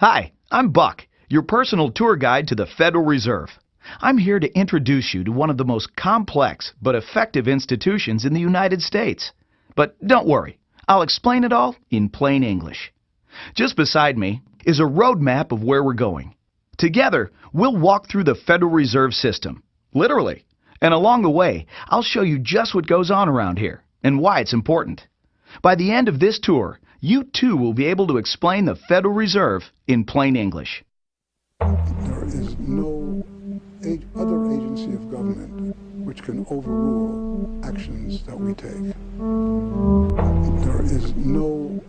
Hi, I'm Buck, your personal tour guide to the Federal Reserve. I'm here to introduce you to one of the most complex but effective institutions in the United States. But don't worry, I'll explain it all in plain English. Just beside me is a road map of where we're going. Together, we'll walk through the Federal Reserve System, literally. And along the way, I'll show you just what goes on around here and why it's important. By the end of this tour, you too will be able to explain the Federal Reserve in plain English. There is no other agency of government which can overrule actions that we take. There is no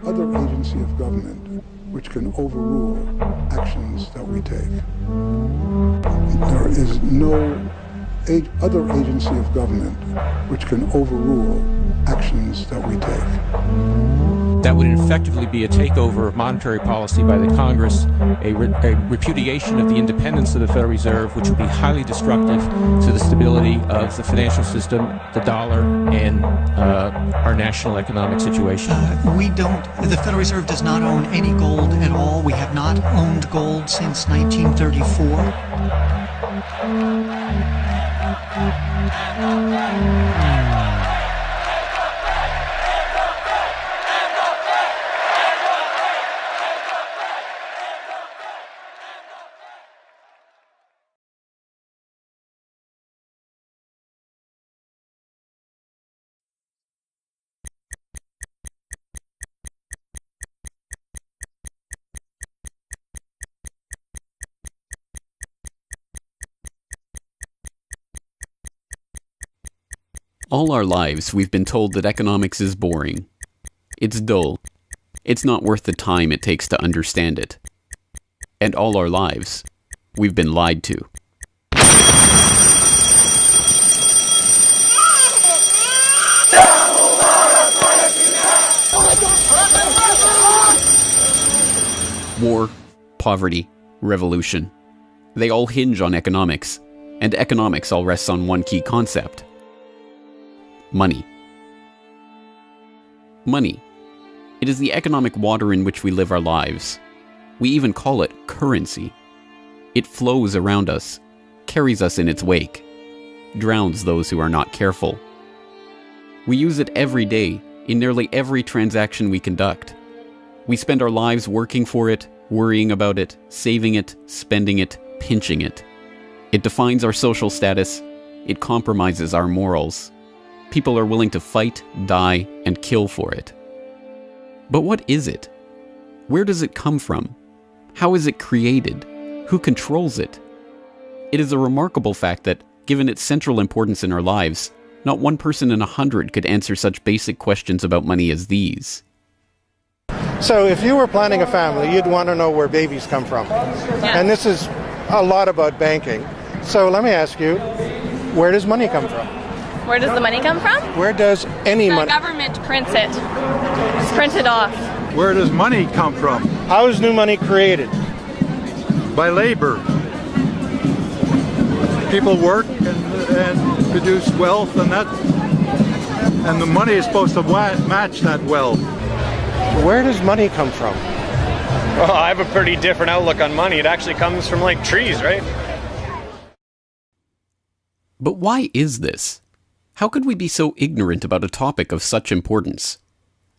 other agency of government which can overrule actions that we take. There is no other agency of government which can overrule actions that we take. That would effectively be a takeover of monetary policy by the Congress, a repudiation of the independence of the Federal Reserve, which would be highly destructive to the stability of the financial system, the dollar, and our national economic situation. The Federal Reserve does not own any gold at all. We have not owned gold since 1934. All our lives, we've been told that economics is boring. It's dull. It's not worth the time it takes to understand it. And all our lives, we've been lied to. War, poverty, revolution. They all hinge on economics, and economics all rests on one key concept. Money. Money. It is the economic water in which we live our lives. We even call it currency. It flows around us, carries us in its wake, drowns those who are not careful. We use it every day, in nearly every transaction we conduct. We spend our lives working for it, worrying about it, saving it, spending it, pinching it. It defines our social status. It compromises our morals. People are willing to fight, die, and kill for it. But what is it? Where does it come from? How is it created? Who controls it? It is a remarkable fact that, given its central importance in our lives, not one person in 100 could answer such basic questions about money as these. So if you were planning a family, you'd want to know where babies come from. Yeah. And this is a lot about banking. So let me ask you, where does money come from? Where does the money come from? Where does any money? The government prints it. It's printed off. Where does money come from? How is new money created? By labor. People work and produce wealth, and the money is supposed to match that wealth. Where does money come from? Well, I have a pretty different outlook on money. It actually comes from, like, trees, right? But why is this? How could we be so ignorant about a topic of such importance?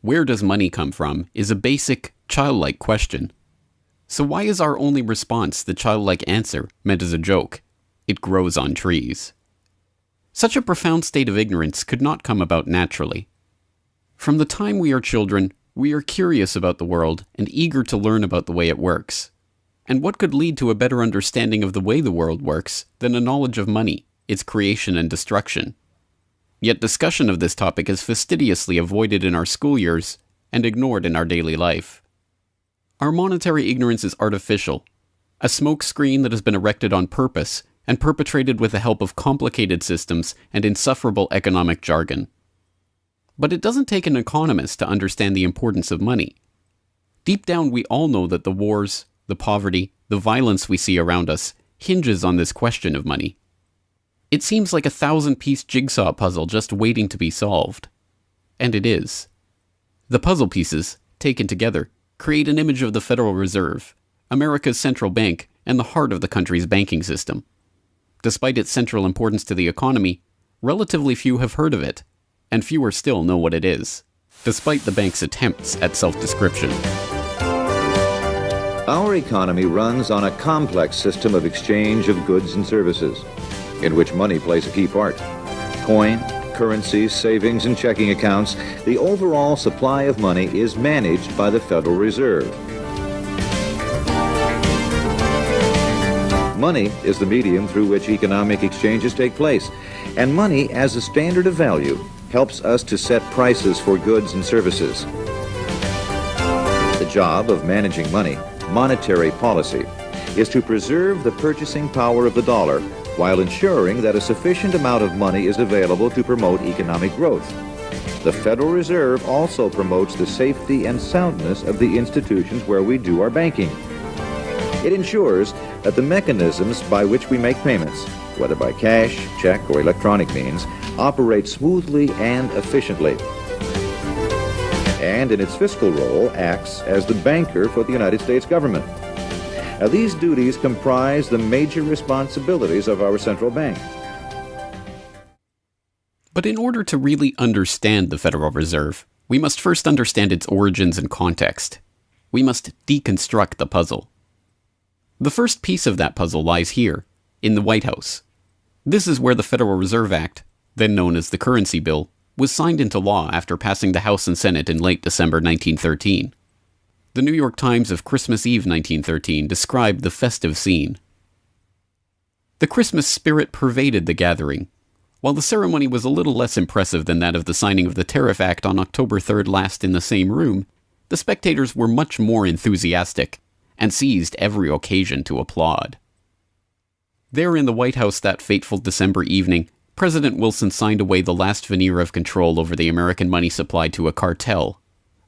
Where does money come from is a basic, childlike question. So why is our only response the childlike answer meant as a joke? It grows on trees. Such a profound state of ignorance could not come about naturally. From the time we are children, we are curious about the world and eager to learn about the way it works. And what could lead to a better understanding of the way the world works than a knowledge of money, its creation and destruction? Yet discussion of this topic is fastidiously avoided in our school years and ignored in our daily life. Our monetary ignorance is artificial, a smokescreen that has been erected on purpose and perpetrated with the help of complicated systems and insufferable economic jargon. But it doesn't take an economist to understand the importance of money. Deep down, we all know that the wars, the poverty, the violence we see around us hinges on this question of money. It seems like a 1,000-piece jigsaw puzzle just waiting to be solved. And it is. The puzzle pieces, taken together, create an image of the Federal Reserve, America's central bank and the heart of the country's banking system. Despite its central importance to the economy, relatively few have heard of it, and fewer still know what it is, despite the bank's attempts at self-description. Our economy runs on a complex system of exchange of goods and services, in which money plays a key part. Coin, currencies, savings, and checking accounts, the overall supply of money is managed by the Federal Reserve. Money is the medium through which economic exchanges take place, and money as a standard of value helps us to set prices for goods and services. The job of managing money, monetary policy, is to preserve the purchasing power of the dollar while ensuring that a sufficient amount of money is available to promote economic growth. The Federal Reserve also promotes the safety and soundness of the institutions where we do our banking. It ensures that the mechanisms by which we make payments, whether by cash, check, or electronic means, operate smoothly and efficiently. And in its fiscal role, acts as the banker for the United States government. Now, these duties comprise the major responsibilities of our central bank. But in order to really understand the Federal Reserve, we must first understand its origins and context. We must deconstruct the puzzle. The first piece of that puzzle lies here, in the White House. This is where the Federal Reserve Act, then known as the Currency Bill, was signed into law after passing the House and Senate in late December 1913. The New York Times of Christmas Eve 1913 described the festive scene. The Christmas spirit pervaded the gathering. While the ceremony was a little less impressive than that of the signing of the Tariff Act on October 3rd last in the same room, the spectators were much more enthusiastic and seized every occasion to applaud. There in the White House that fateful December evening, President Wilson signed away the last veneer of control over the American money supply to a cartel,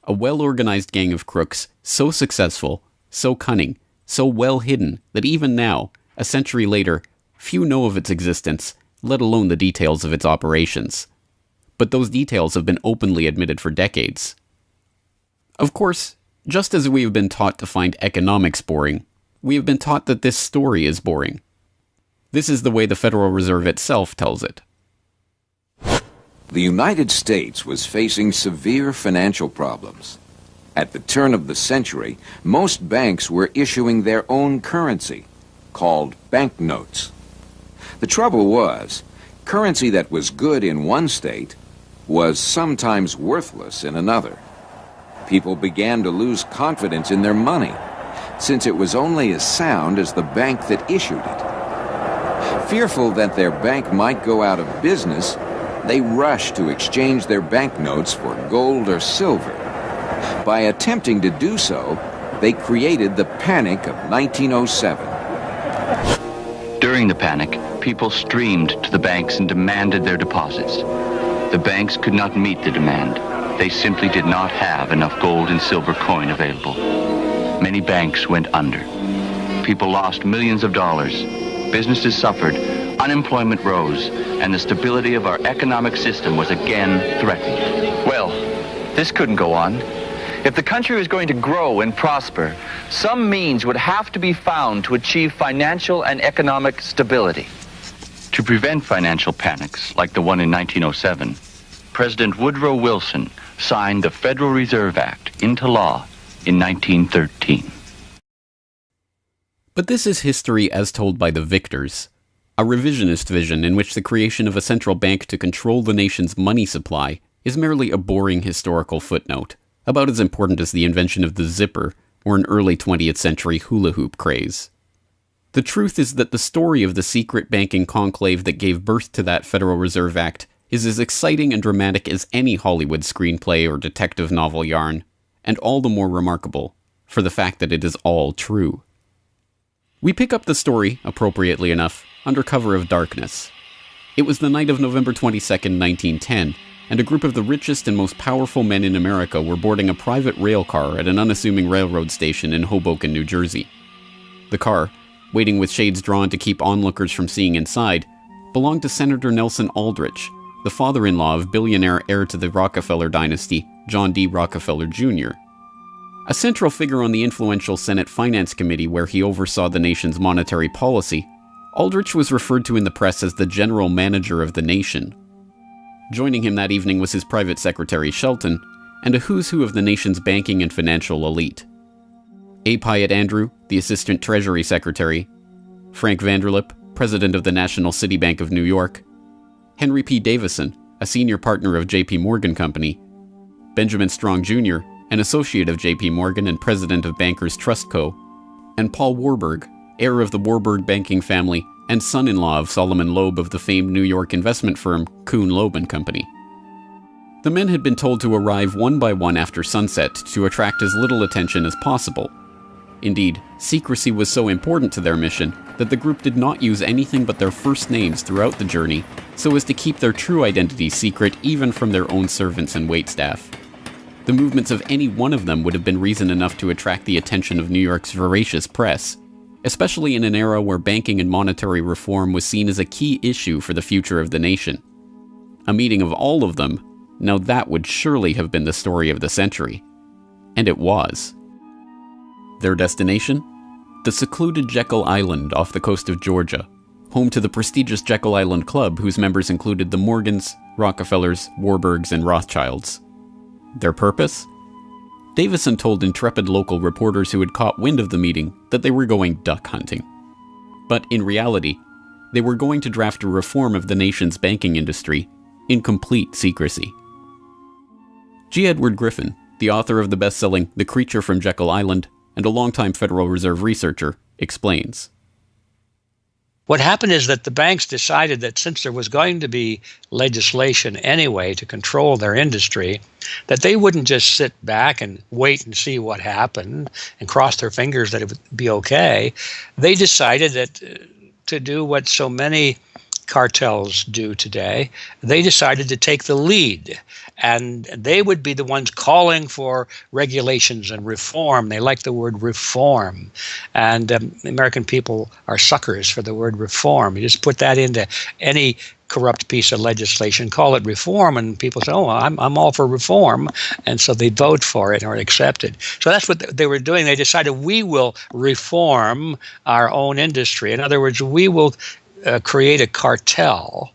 a well-organized gang of crooks so successful, so cunning, so well hidden that even now, a century later, few know of its existence, let alone the details of its operations. But those details have been openly admitted for decades. Of course, just as we have been taught to find economics boring, we have been taught that this story is boring. This is the way the Federal Reserve itself tells it. The United States was facing severe financial problems. At the turn of the century, most banks were issuing their own currency, called banknotes. The trouble was, currency that was good in one state was sometimes worthless in another. People began to lose confidence in their money, since it was only as sound as the bank that issued it. Fearful that their bank might go out of business, they rushed to exchange their banknotes for gold or silver. By attempting to do so, they created the Panic of 1907. During the panic, people streamed to the banks and demanded their deposits. The banks could not meet the demand. They simply did not have enough gold and silver coin available. Many banks went under. People lost millions of dollars. Businesses suffered, unemployment rose, and the stability of our economic system was again threatened. Well, this couldn't go on. If the country was going to grow and prosper, some means would have to be found to achieve financial and economic stability. To prevent financial panics like the one in 1907, President Woodrow Wilson signed the Federal Reserve Act into law in 1913. But this is history as told by the victors, a revisionist vision in which the creation of a central bank to control the nation's money supply is merely a boring historical footnote, about as important as the invention of the zipper or an early 20th century hula hoop craze. The truth is that the story of the secret banking conclave that gave birth to that Federal Reserve Act is as exciting and dramatic as any Hollywood screenplay or detective novel yarn, and all the more remarkable for the fact that it is all true. We pick up the story, appropriately enough, under cover of darkness. It was the night of November 22nd, 1910, and a group of the richest and most powerful men in America were boarding a private rail car at an unassuming railroad station in Hoboken, New Jersey. The car, waiting with shades drawn to keep onlookers from seeing inside, belonged to Senator Nelson Aldrich, the father-in-law of billionaire heir to the Rockefeller dynasty, John D. Rockefeller Jr. A central figure on the influential Senate Finance Committee where he oversaw the nation's monetary policy, Aldrich was referred to in the press as the general manager of the nation. Joining him that evening was his private secretary Shelton, and a who's who of the nation's banking and financial elite. A. Pyatt Andrew, the Assistant Treasury Secretary, Frank Vanderlip, President of the National City Bank of New York, Henry P. Davison, a senior partner of J.P. Morgan Company, Benjamin Strong Jr., an associate of J.P. Morgan and president of Bankers Trust Co., and Paul Warburg, heir of the Warburg banking family and son-in-law of Solomon Loeb of the famed New York investment firm Kuhn, Loeb & Company. The men had been told to arrive one by one after sunset to attract as little attention as possible. Indeed, secrecy was so important to their mission that the group did not use anything but their first names throughout the journey so as to keep their true identities secret even from their own servants and waitstaff. The movements of any one of them would have been reason enough to attract the attention of New York's voracious press, especially in an era where banking and monetary reform was seen as a key issue for the future of the nation. A meeting of all of them, now that would surely have been the story of the century. And it was. Their destination? The secluded Jekyll Island off the coast of Georgia, home to the prestigious Jekyll Island Club whose members included the Morgans, Rockefellers, Warburgs, and Rothschilds. Their purpose? Davison told intrepid local reporters who had caught wind of the meeting that they were going duck hunting. But in reality, they were going to draft a reform of the nation's banking industry in complete secrecy. G. Edward Griffin, the author of the best-selling The Creature from Jekyll Island and a longtime Federal Reserve researcher, explains. What happened is that the banks decided that since there was going to be legislation anyway to control their industry, that they wouldn't just sit back and wait and see what happened and cross their fingers that it would be okay. They decided that to do what so many cartels do today, they decided to take the lead, and they would be the ones calling for regulations and reform. They like the word reform, and American people are suckers for the word reform. You just put that into any corrupt piece of legislation, call it reform, and people say, oh, I'm all for reform, and so they vote for it or accept it. So that's what they were doing. They decided we will reform our own industry. In other words, we will create a cartel,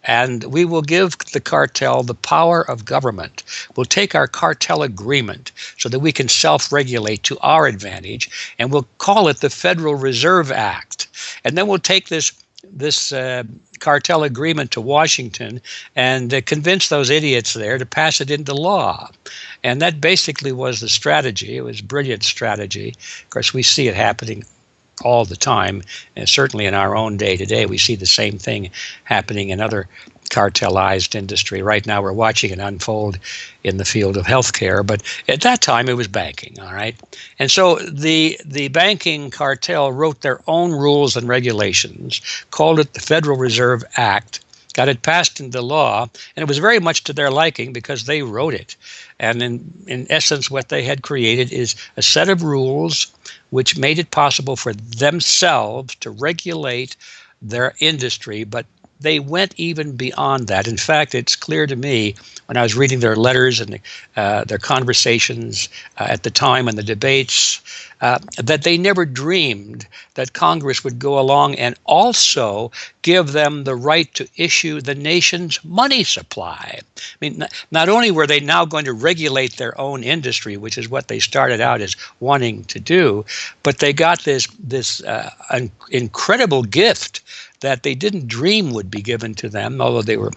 and we will give the cartel the power of government. We'll take our cartel agreement so that we can self-regulate to our advantage, and we'll call it the Federal Reserve Act. And then we'll take this cartel agreement to Washington and convince those idiots there to pass it into law. And that basically was the strategy. It was a brilliant strategy. Of course, we see it happening all the time, and certainly in our own day today, we see the same thing happening in other cartelized industry. Right now, we're watching it unfold in the field of healthcare, but at that time, it was banking, all right? And so the banking cartel wrote their own rules and regulations, called it the Federal Reserve Act, got it passed into law, and it was very much to their liking because they wrote it. And in essence, what they had created is a set of rules which made it possible for themselves to regulate their industry, but they went even beyond that. In fact, it's clear to me when I was reading their letters and their conversations at the time and the debates that they never dreamed that Congress would go along and also give them the right to issue the nation's money supply. I mean, not only were they now going to regulate their own industry, which is what they started out as wanting to do, but they got this incredible gift that they didn't dream would be given to them, although they were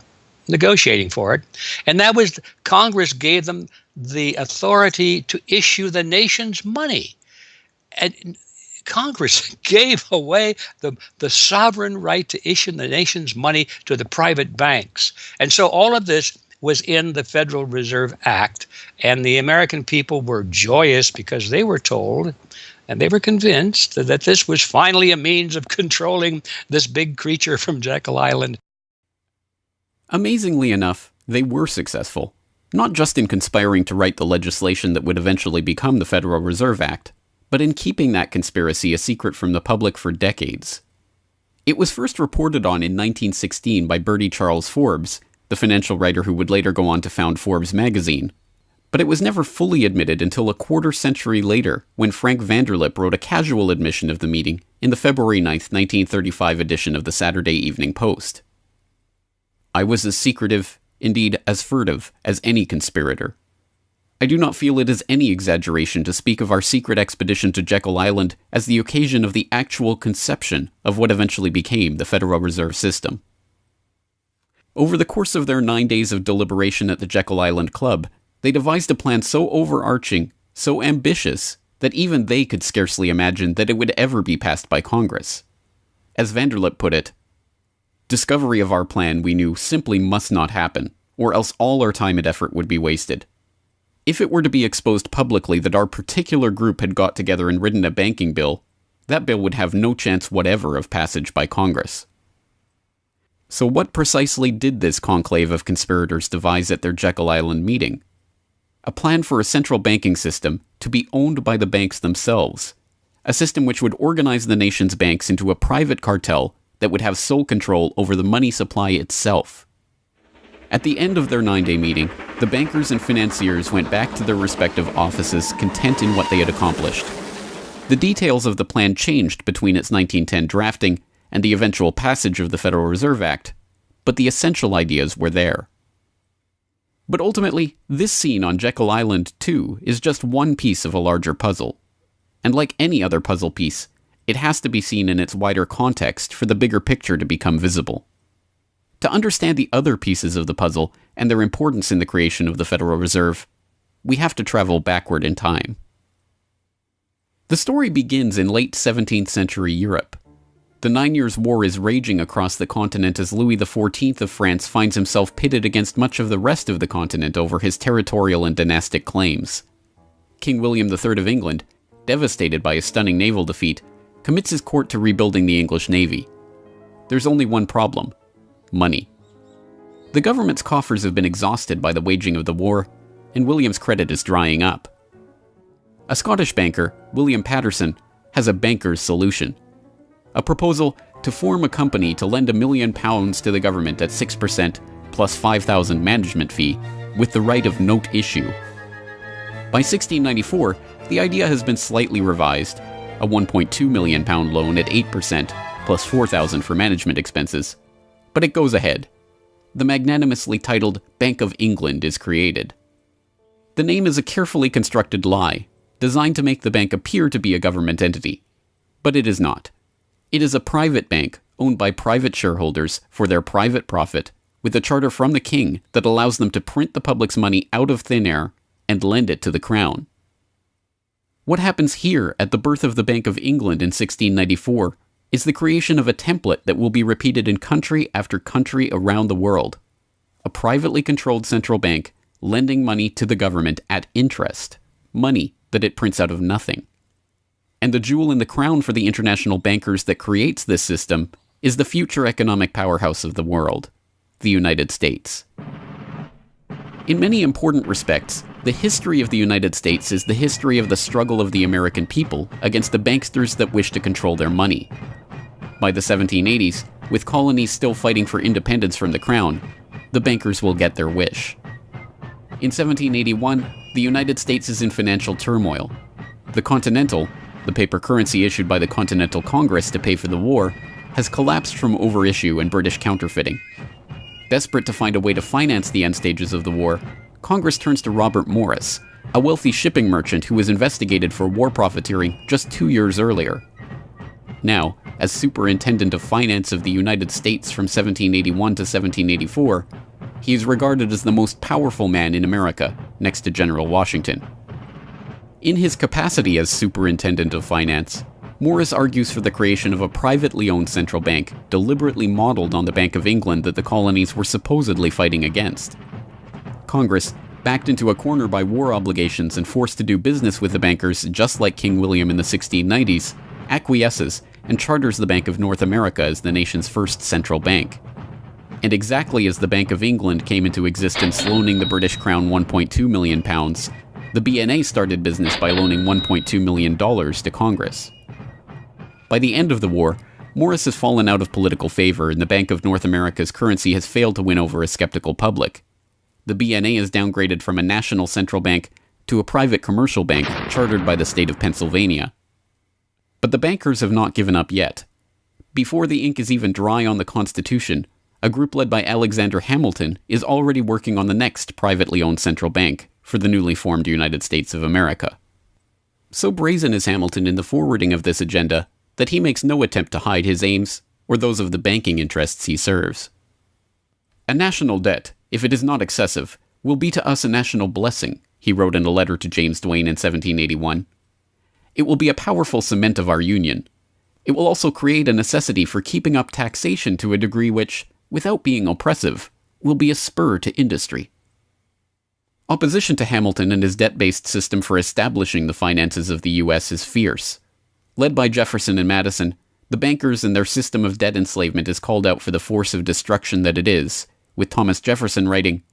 negotiating for it. And that was Congress gave them the authority to issue the nation's money. And Congress gave away the sovereign right to issue the nation's money to the private banks. And so all of this was in the Federal Reserve Act, and the American people were joyous because they were told and they were convinced that this was finally a means of controlling this big creature from Jekyll Island. Amazingly enough, they were successful, not just in conspiring to write the legislation that would eventually become the Federal Reserve Act, but in keeping that conspiracy a secret from the public for decades. It was first reported on in 1916 by Bertie Charles Forbes, the financial writer who would later go on to found Forbes magazine. But it was never fully admitted until a quarter-century later, when Frank Vanderlip wrote a casual admission of the meeting in the February 9, 1935 edition of the Saturday Evening Post. "I was as secretive, indeed as furtive, as any conspirator. I do not feel it is any exaggeration to speak of our secret expedition to Jekyll Island as the occasion of the actual conception of what eventually became the Federal Reserve System." Over the course of their 9 days of deliberation at the Jekyll Island Club, they devised a plan so overarching, so ambitious, that even they could scarcely imagine that it would ever be passed by Congress. As Vanderlip put it, "Discovery of our plan, we knew, simply must not happen, or else all our time and effort would be wasted. If it were to be exposed publicly that our particular group had got together and written a banking bill, that bill would have no chance whatever of passage by Congress." So what precisely did this conclave of conspirators devise at their Jekyll Island meeting? A plan for a central banking system to be owned by the banks themselves, a system which would organize the nation's banks into a private cartel that would have sole control over the money supply itself. At the end of their 9-day meeting, the bankers and financiers went back to their respective offices content in what they had accomplished. The details of the plan changed between its 1910 drafting and the eventual passage of the Federal Reserve Act, but the essential ideas were there. But ultimately, this scene on Jekyll Island, too, is just one piece of a larger puzzle. And like any other puzzle piece, it has to be seen in its wider context for the bigger picture to become visible. To understand the other pieces of the puzzle and their importance in the creation of the Federal Reserve, we have to travel backward in time. The story begins in late 17th century Europe. The 9 Years' War is raging across the continent as Louis XIV of France finds himself pitted against much of the rest of the continent over his territorial and dynastic claims. King William III of England, devastated by a stunning naval defeat, commits his court to rebuilding the English navy. There's only one problem: money. The government's coffers have been exhausted by the waging of the war, and William's credit is drying up. A Scottish banker, William Patterson, has a banker's solution. A proposal to form a company to lend £1 million to the government at 6% plus $5,000 management fee, with the right of note issue. By 1694, the idea has been slightly revised, a £1.2 million loan at 8% plus $4,000 for management expenses. But it goes ahead. The magnanimously titled Bank of England is created. The name is a carefully constructed lie, designed to make the bank appear to be a government entity. But it is not. It is a private bank owned by private shareholders for their private profit, with a charter from the king that allows them to print the public's money out of thin air and lend it to the crown. What happens here at the birth of the Bank of England in 1694 is the creation of a template that will be repeated in country after country around the world. A privately controlled central bank lending money to the government at interest, money that it prints out of nothing. And the jewel in the crown for the international bankers that creates this system is the future economic powerhouse of the world, the United States. In many important respects, the history of the United States is the history of the struggle of the American people against the banksters that wish to control their money. By the 1780s, with colonies still fighting for independence from the crown, the bankers will get their wish. In 1781, the United States is in financial turmoil. The Continental, the paper currency issued by the Continental Congress to pay for the war, has collapsed from overissue and British counterfeiting. Desperate to find a way to finance the end stages of the war, Congress turns to Robert Morris, a wealthy shipping merchant who was investigated for war profiteering just 2 years earlier. Now, as Superintendent of Finance of the United States from 1781 to 1784, he is regarded as the most powerful man in America, next to General Washington. In his capacity as Superintendent of Finance, Morris argues for the creation of a privately owned central bank deliberately modeled on the Bank of England that the colonies were supposedly fighting against. Congress, backed into a corner by war obligations and forced to do business with the bankers just like King William in the 1690s, acquiesces and charters the Bank of North America as the nation's first central bank. And exactly as the Bank of England came into existence loaning the British Crown £1.2 million, the BNA started business by loaning $1.2 million to Congress. By the end of the war, Morris has fallen out of political favor and the Bank of North America's currency has failed to win over a skeptical public. the BNA is downgraded from a national central bank to a private commercial bank chartered by the state of Pennsylvania. But the bankers have not given up yet. Before the ink is even dry on the Constitution, a group led by Alexander Hamilton is already working on the next privately owned central bank for the newly formed United States of America. So brazen is Hamilton in the forwarding of this agenda that he makes no attempt to hide his aims or those of the banking interests he serves. "A national debt, if it is not excessive, will be to us a national blessing," he wrote in a letter to James Duane in 1781. "It will be a powerful cement of our union. It will also create a necessity for keeping up taxation to a degree which, without being oppressive, will be a spur to industry." Opposition to Hamilton and his debt-based system for establishing the finances of the U.S. is fierce. Led by Jefferson and Madison, the bankers and their system of debt enslavement is called out for the force of destruction that it is, with Thomas Jefferson writing,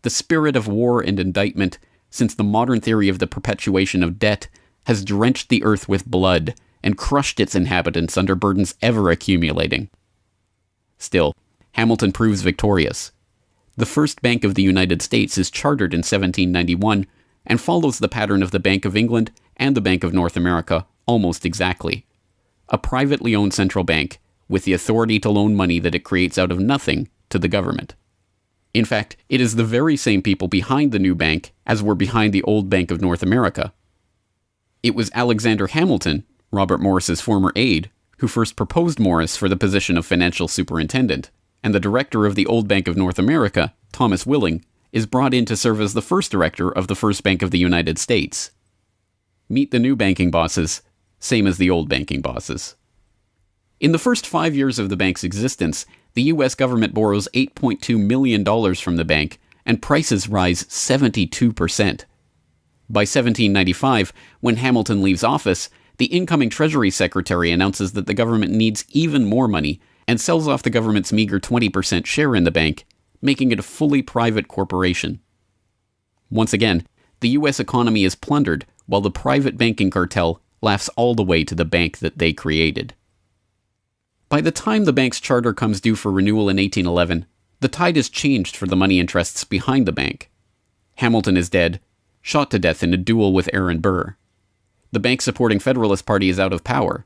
"The spirit of war and indictment, since the modern theory of the perpetuation of debt, has drenched the earth with blood and crushed its inhabitants under burdens ever accumulating." Still, Hamilton proves victorious. The first Bank of the United States is chartered in 1791 and follows the pattern of the Bank of England and the Bank of North America almost exactly. A privately owned central bank with the authority to loan money that it creates out of nothing to the government. In fact, it is the very same people behind the new bank as were behind the old Bank of North America. It was Alexander Hamilton, Robert Morris's former aide, who first proposed Morris for the position of financial superintendent, and the director of the old Bank of North America, Thomas Willing, is brought in to serve as the first director of the First Bank of the United States. Meet the new banking bosses, same as the old banking bosses. In the first 5 years of the bank's existence, the U.S. government borrows $8.2 million from the bank, and prices rise 72%. By 1795, when Hamilton leaves office, the incoming Treasury Secretary announces that the government needs even more money and sells off the government's meager 20% share in the bank, making it a fully private corporation. Once again, the U.S. economy is plundered while the private banking cartel laughs all the way to the bank that they created. By the time the bank's charter comes due for renewal in 1811, the tide has changed for the money interests behind the bank. Hamilton is dead, shot to death in a duel with Aaron Burr. The bank-supporting Federalist Party is out of power.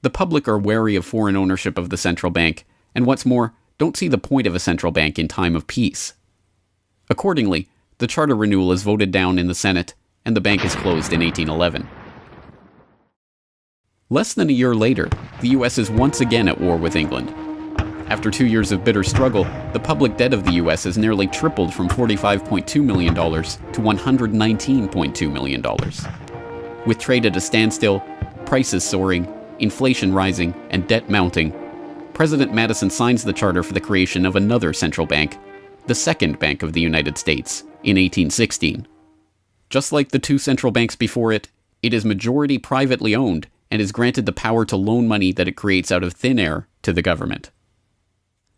The public are wary of foreign ownership of the central bank, and what's more, don't see the point of a central bank in time of peace. Accordingly, the charter renewal is voted down in the Senate, and the bank is closed in 1811. Less than a year later, the U.S. is once again at war with England. After 2 years of bitter struggle, the public debt of the U.S. has nearly tripled from $45.2 million to $119.2 million. With trade at a standstill, prices soaring, inflation rising, and debt mounting, President Madison signs the charter for the creation of another central bank, the Second Bank of the United States, in 1816. Just like the two central banks before it, it is majority privately owned and is granted the power to loan money that it creates out of thin air to the government.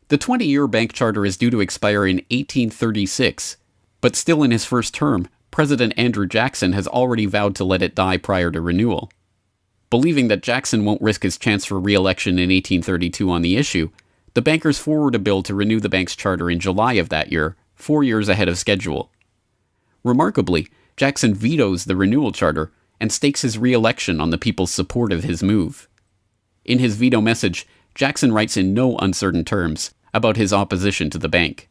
The 20-year bank charter is due to expire in 1836, but still in his first term, President Andrew Jackson has already vowed to let it die prior to renewal. Believing that Jackson won't risk his chance for re-election in 1832 on the issue, the bankers forward a bill to renew the bank's charter in July of that year, 4 years ahead of schedule. Remarkably, Jackson vetoes the renewal charter and stakes his re-election on the people's support of his move. In his veto message, Jackson writes in no uncertain terms about his opposition to the bank.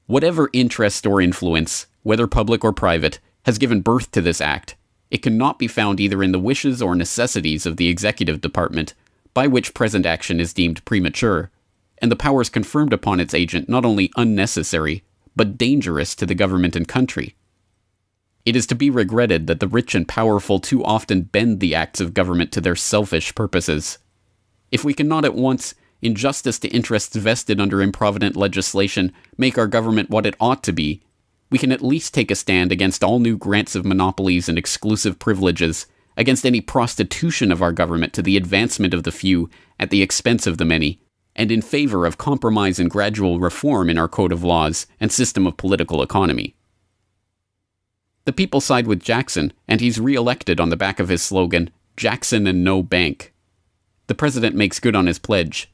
Whatever interest or influence, whether public or private, has given birth to this act, it cannot be found either in the wishes or necessities of the executive department, by which present action is deemed premature, and the powers conferred upon its agent not only unnecessary, but dangerous to the government and country. It is to be regretted that the rich and powerful too often bend the acts of government to their selfish purposes. If we cannot at once, in justice to interests vested under improvident legislation, make our government what it ought to be, we can at least take a stand against all new grants of monopolies and exclusive privileges, against any prostitution of our government to the advancement of the few at the expense of the many, and in favor of compromise and gradual reform in our code of laws and system of political economy. The people side with Jackson, and he's re-elected on the back of his slogan, "Jackson and no bank." The president makes good on his pledge.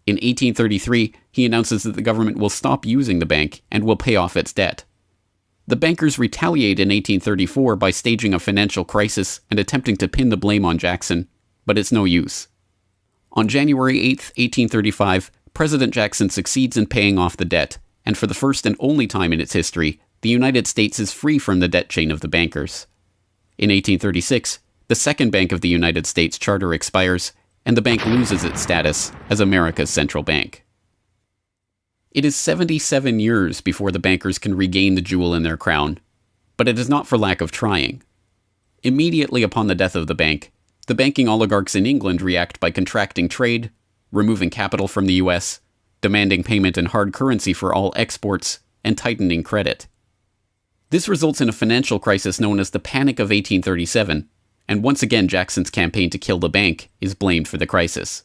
In 1833, he announces that the government will stop using the bank and will pay off its debt. The bankers retaliate in 1834 by staging a financial crisis and attempting to pin the blame on Jackson, but it's no use. On January 8, 1835, President Jackson succeeds in paying off the debt, and for the first and only time in its history, the United States is free from the debt chain of the bankers. In 1836, the Second Bank of the United States charter expires, and the bank loses its status as America's central bank. It is 77 years before the bankers can regain the jewel in their crown, but it is not for lack of trying. Immediately upon the death of the bank, the banking oligarchs in England react by contracting trade, removing capital from the US, demanding payment in hard currency for all exports, and tightening credit. This results in a financial crisis known as the Panic of 1837, and once again Jackson's campaign to kill the bank is blamed for the crisis.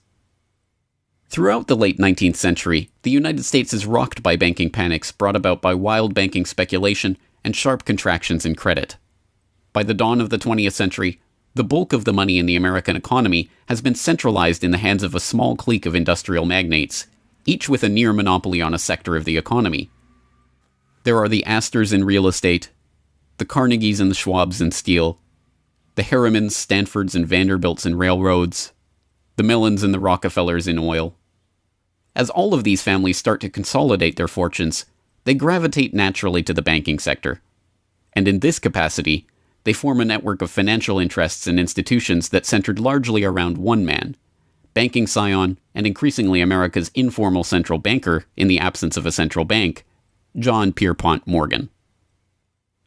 Throughout the late 19th century, the United States is rocked by banking panics brought about by wild banking speculation and sharp contractions in credit. By the dawn of the 20th century, the bulk of the money in the American economy has been centralized in the hands of a small clique of industrial magnates, each with a near monopoly on a sector of the economy. There are the Astors in real estate, the Carnegies and the Schwabs in steel, the Harrimans, Stanfords, and Vanderbilts in railroads, the Mellons and the Rockefellers in oil. As all of these families start to consolidate their fortunes, they gravitate naturally to the banking sector. And in this capacity, they form a network of financial interests and institutions that centered largely around one man, banking scion and increasingly America's informal central banker in the absence of a central bank, John Pierpont Morgan.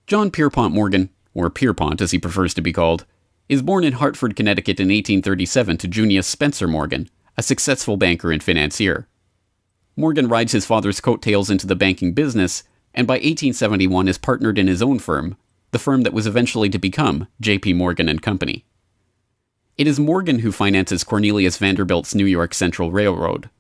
John Pierpont Morgan, or Pierpont as he prefers to be called, is born in Hartford, Connecticut in 1837 to Junius Spencer Morgan, a successful banker and financier. Morgan rides his father's coattails into the banking business, and by 1871 is partnered in his own firm, the firm that was eventually to become J.P. Morgan and Company. It is Morgan who finances Cornelius Vanderbilt's New York Central Railroad.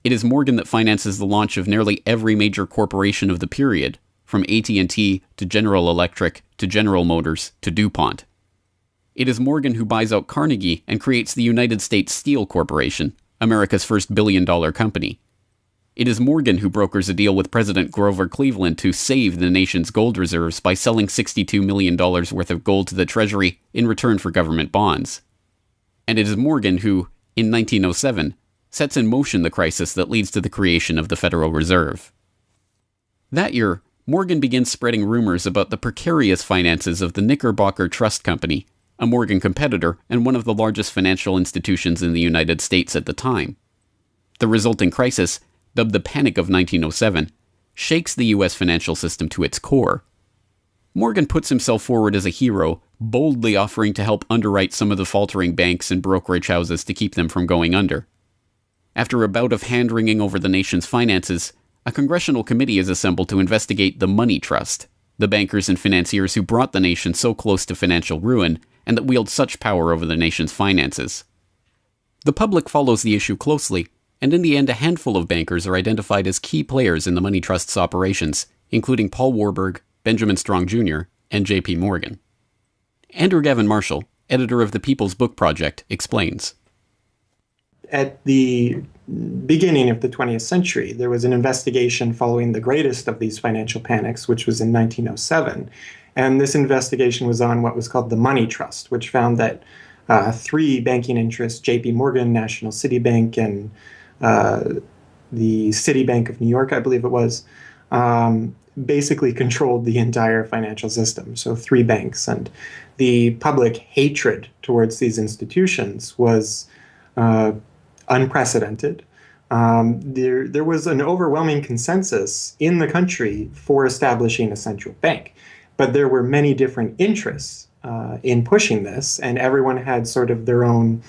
It is Morgan that finances the launch of nearly every major corporation of the period, from AT&T to General Electric to General Motors to DuPont. It is Morgan who buys out Carnegie and creates the United States Steel Corporation, America's first billion-dollar company. It is Morgan who brokers a deal with President Grover Cleveland to save the nation's gold reserves by selling $62 million worth of gold to the Treasury in return for government bonds. And it is Morgan who, in 1907, sets in motion the crisis that leads to the creation of the Federal Reserve. That year, Morgan begins spreading rumors about the precarious finances of the Knickerbocker Trust Company, a Morgan competitor and one of the largest financial institutions in the United States at the time. The resulting crisis, dubbed the Panic of 1907, shakes the U.S. financial system to its core. Morgan puts himself forward as a hero, boldly offering to help underwrite some of the faltering banks and brokerage houses to keep them from going under. After a bout of hand-wringing over the nation's finances, a congressional committee is assembled to investigate the Money Trust, the bankers and financiers who brought the nation so close to financial ruin and that wield such power over the nation's finances. The public follows the issue closely, and in the end a handful of bankers are identified as key players in the Money Trust's operations, including Paul Warburg, Benjamin Strong Jr., and J.P. Morgan. Andrew Gavin Marshall, editor of the People's Book Project, explains. At the beginning of the 20th century, there was an investigation following the greatest of these financial panics, which was in 1907. And this investigation was on what was called the Money Trust, which found that three banking interests, J.P. Morgan, National City Bank, and the Citibank of New York, I believe it was, basically controlled the entire financial system. So three banks. And the public hatred towards these institutions was unprecedented. There was an overwhelming consensus in the country for establishing a central bank. But there were many different interests in pushing this, and everyone had sort of their own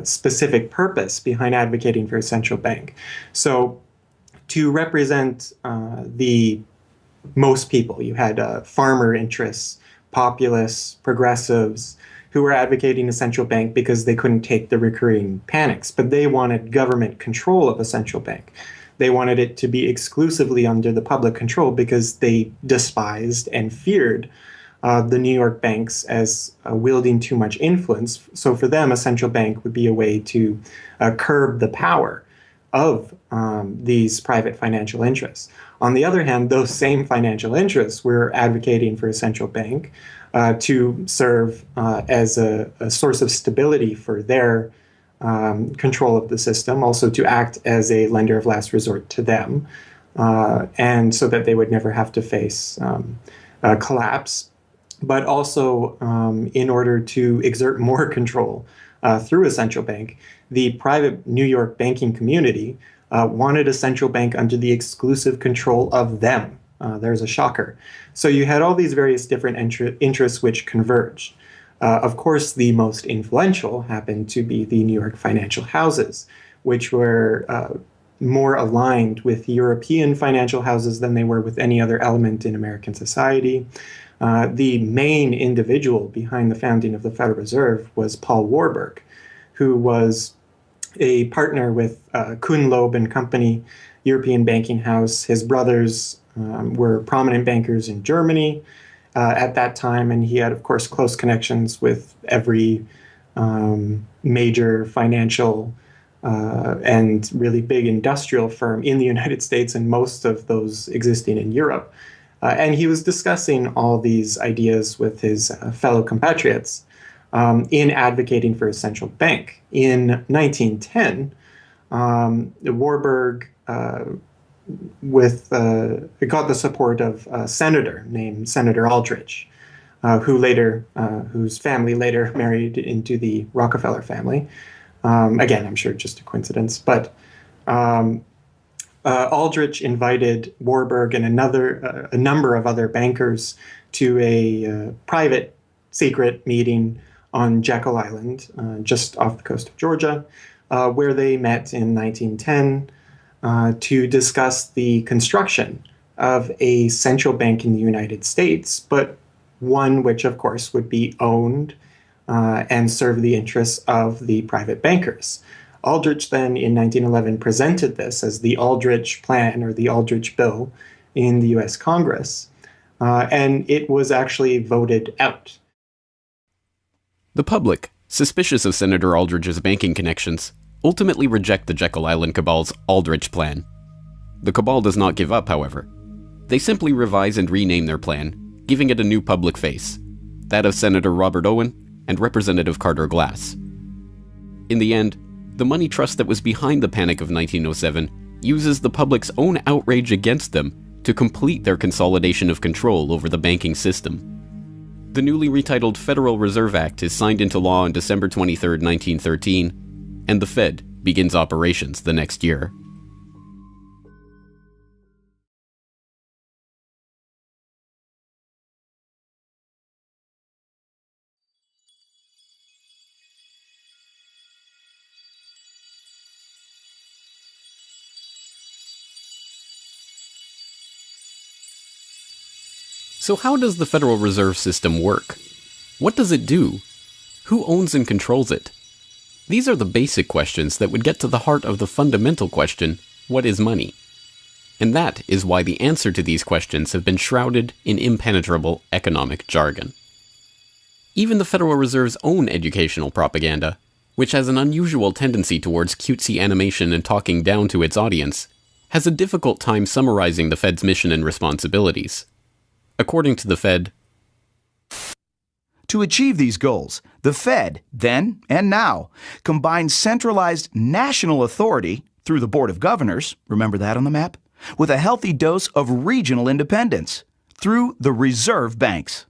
specific purpose behind advocating for a central bank. So to represent the most people, you had farmer interests, populists, progressives, who were advocating a central bank because they couldn't take the recurring panics, but they wanted government control of a central bank. They wanted it to be exclusively under the public control because they despised and feared the New York banks as wielding too much influence. So for them, a central bank would be a way to curb the power of these private financial interests. On the other hand, those same financial interests were advocating for a central bank to serve as a source of stability for their control of the system, also to act as a lender of last resort to them, and so that they would never have to face collapse, but also in order to exert more control through a central bank. The private New York banking community wanted a central bank under the exclusive control of them. There's a shocker. So you had all these various different interests which converged. Of course, the most influential happened to be the New York financial houses, which were more aligned with European financial houses than they were with any other element in American society. The main individual behind the founding of the Federal Reserve was Paul Warburg, who was a partner with Kuhn, Loeb and Company, European banking house. His brothers were prominent bankers in Germany at that time, and he had, of course, close connections with every major financial and really big industrial firm in the United States, and most of those existing in Europe. And he was discussing all these ideas with his fellow compatriots in advocating for a central bank. In 1910, Warburg got the support of a senator named Senator Aldrich, whose family later married into the Rockefeller family. Again, I'm sure just a coincidence, but Aldrich invited Warburg and a number of other bankers to a private secret meeting on Jekyll Island, just off the coast of Georgia, where they met in 1910 to discuss the construction of a central bank in the United States, but one which, of course, would be owned and serve the interests of the private bankers. Aldrich then, in 1911, presented this as the Aldrich Plan or the Aldrich Bill in the U.S. Congress, and it was actually voted out. The public, suspicious of Senator Aldrich's banking connections, ultimately reject the Jekyll Island Cabal's Aldrich Plan. The Cabal does not give up, however. They simply revise and rename their plan, giving it a new public face, that of Senator Robert Owen and Representative Carter Glass. In the end, the money trust that was behind the Panic of 1907 uses the public's own outrage against them to complete their consolidation of control over the banking system. The newly retitled Federal Reserve Act is signed into law on December 23, 1913, and the Fed begins operations the next year. So how does the Federal Reserve System work? What does it do? Who owns and controls it? These are the basic questions that would get to the heart of the fundamental question, what is money? And that is why the answer to these questions have been shrouded in impenetrable economic jargon. Even the Federal Reserve's own educational propaganda, which has an unusual tendency towards cutesy animation and talking down to its audience, has a difficult time summarizing the Fed's mission and responsibilities. According to the Fed, to achieve these goals, the Fed, then and now, combines centralized national authority through the Board of Governors, remember that on the map, with a healthy dose of regional independence through the reserve banks.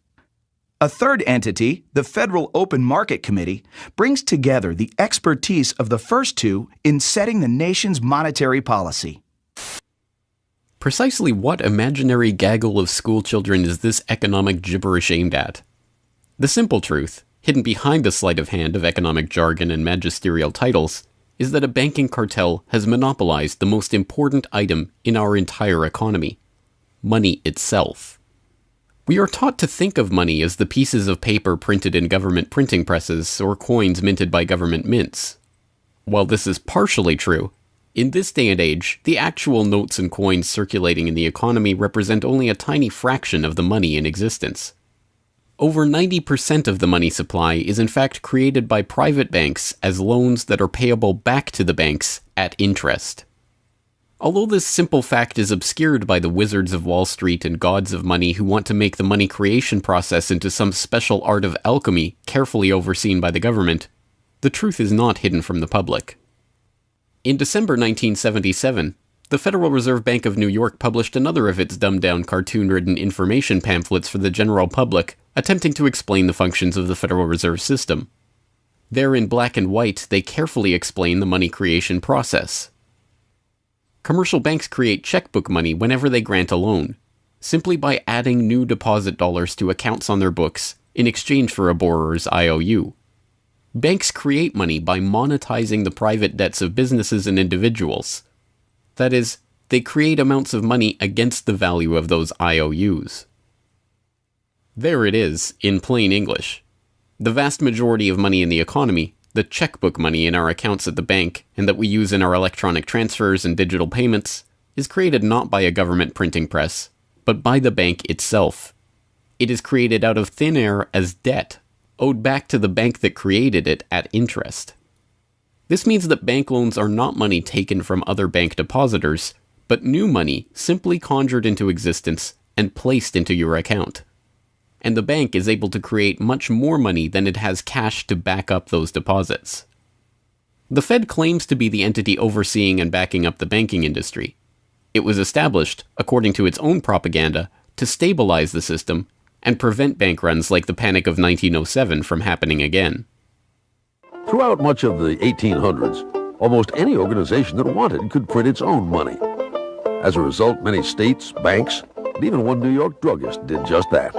A third entity, the Federal Open Market Committee, brings together the expertise of the first two in setting the nation's monetary policy. Precisely what imaginary gaggle of schoolchildren is this economic gibberish aimed at? The simple truth, hidden behind the sleight of hand of economic jargon and magisterial titles, is that a banking cartel has monopolized the most important item in our entire economy: money itself. We are taught to think of money as the pieces of paper printed in government printing presses or coins minted by government mints. While this is partially true, in this day and age, the actual notes and coins circulating in the economy represent only a tiny fraction of the money in existence. Over 90% of the money supply is in fact created by private banks as loans that are payable back to the banks at interest. Although this simple fact is obscured by the wizards of Wall Street and gods of money who want to make the money creation process into some special art of alchemy carefully overseen by the government, the truth is not hidden from the public. In December 1977, the Federal Reserve Bank of New York published another of its dumbed-down cartoon-ridden information pamphlets for the general public, attempting to explain the functions of the Federal Reserve System. There in black and white, they carefully explain the money creation process. Commercial banks create checkbook money whenever they grant a loan, simply by adding new deposit dollars to accounts on their books in exchange for a borrower's IOU. Banks create money by monetizing the private debts of businesses and individuals. That is, they create amounts of money against the value of those IOUs. There it is, in plain English. The vast majority of money in the economy, the checkbook money in our accounts at the bank and that we use in our electronic transfers and digital payments, is created not by a government printing press, but by the bank itself. It is created out of thin air as debt, owed back to the bank that created it at interest. This means that bank loans are not money taken from other bank depositors, but new money simply conjured into existence and placed into your account. And the bank is able to create much more money than it has cash to back up those deposits. The Fed claims to be the entity overseeing and backing up the banking industry. It was established, according to its own propaganda, to stabilize the system and prevent bank runs like the Panic of 1907 from happening again. Throughout much of the 1800s, almost any organization that wanted could print its own money. As a result, many states, banks, and even one New York druggist did just that.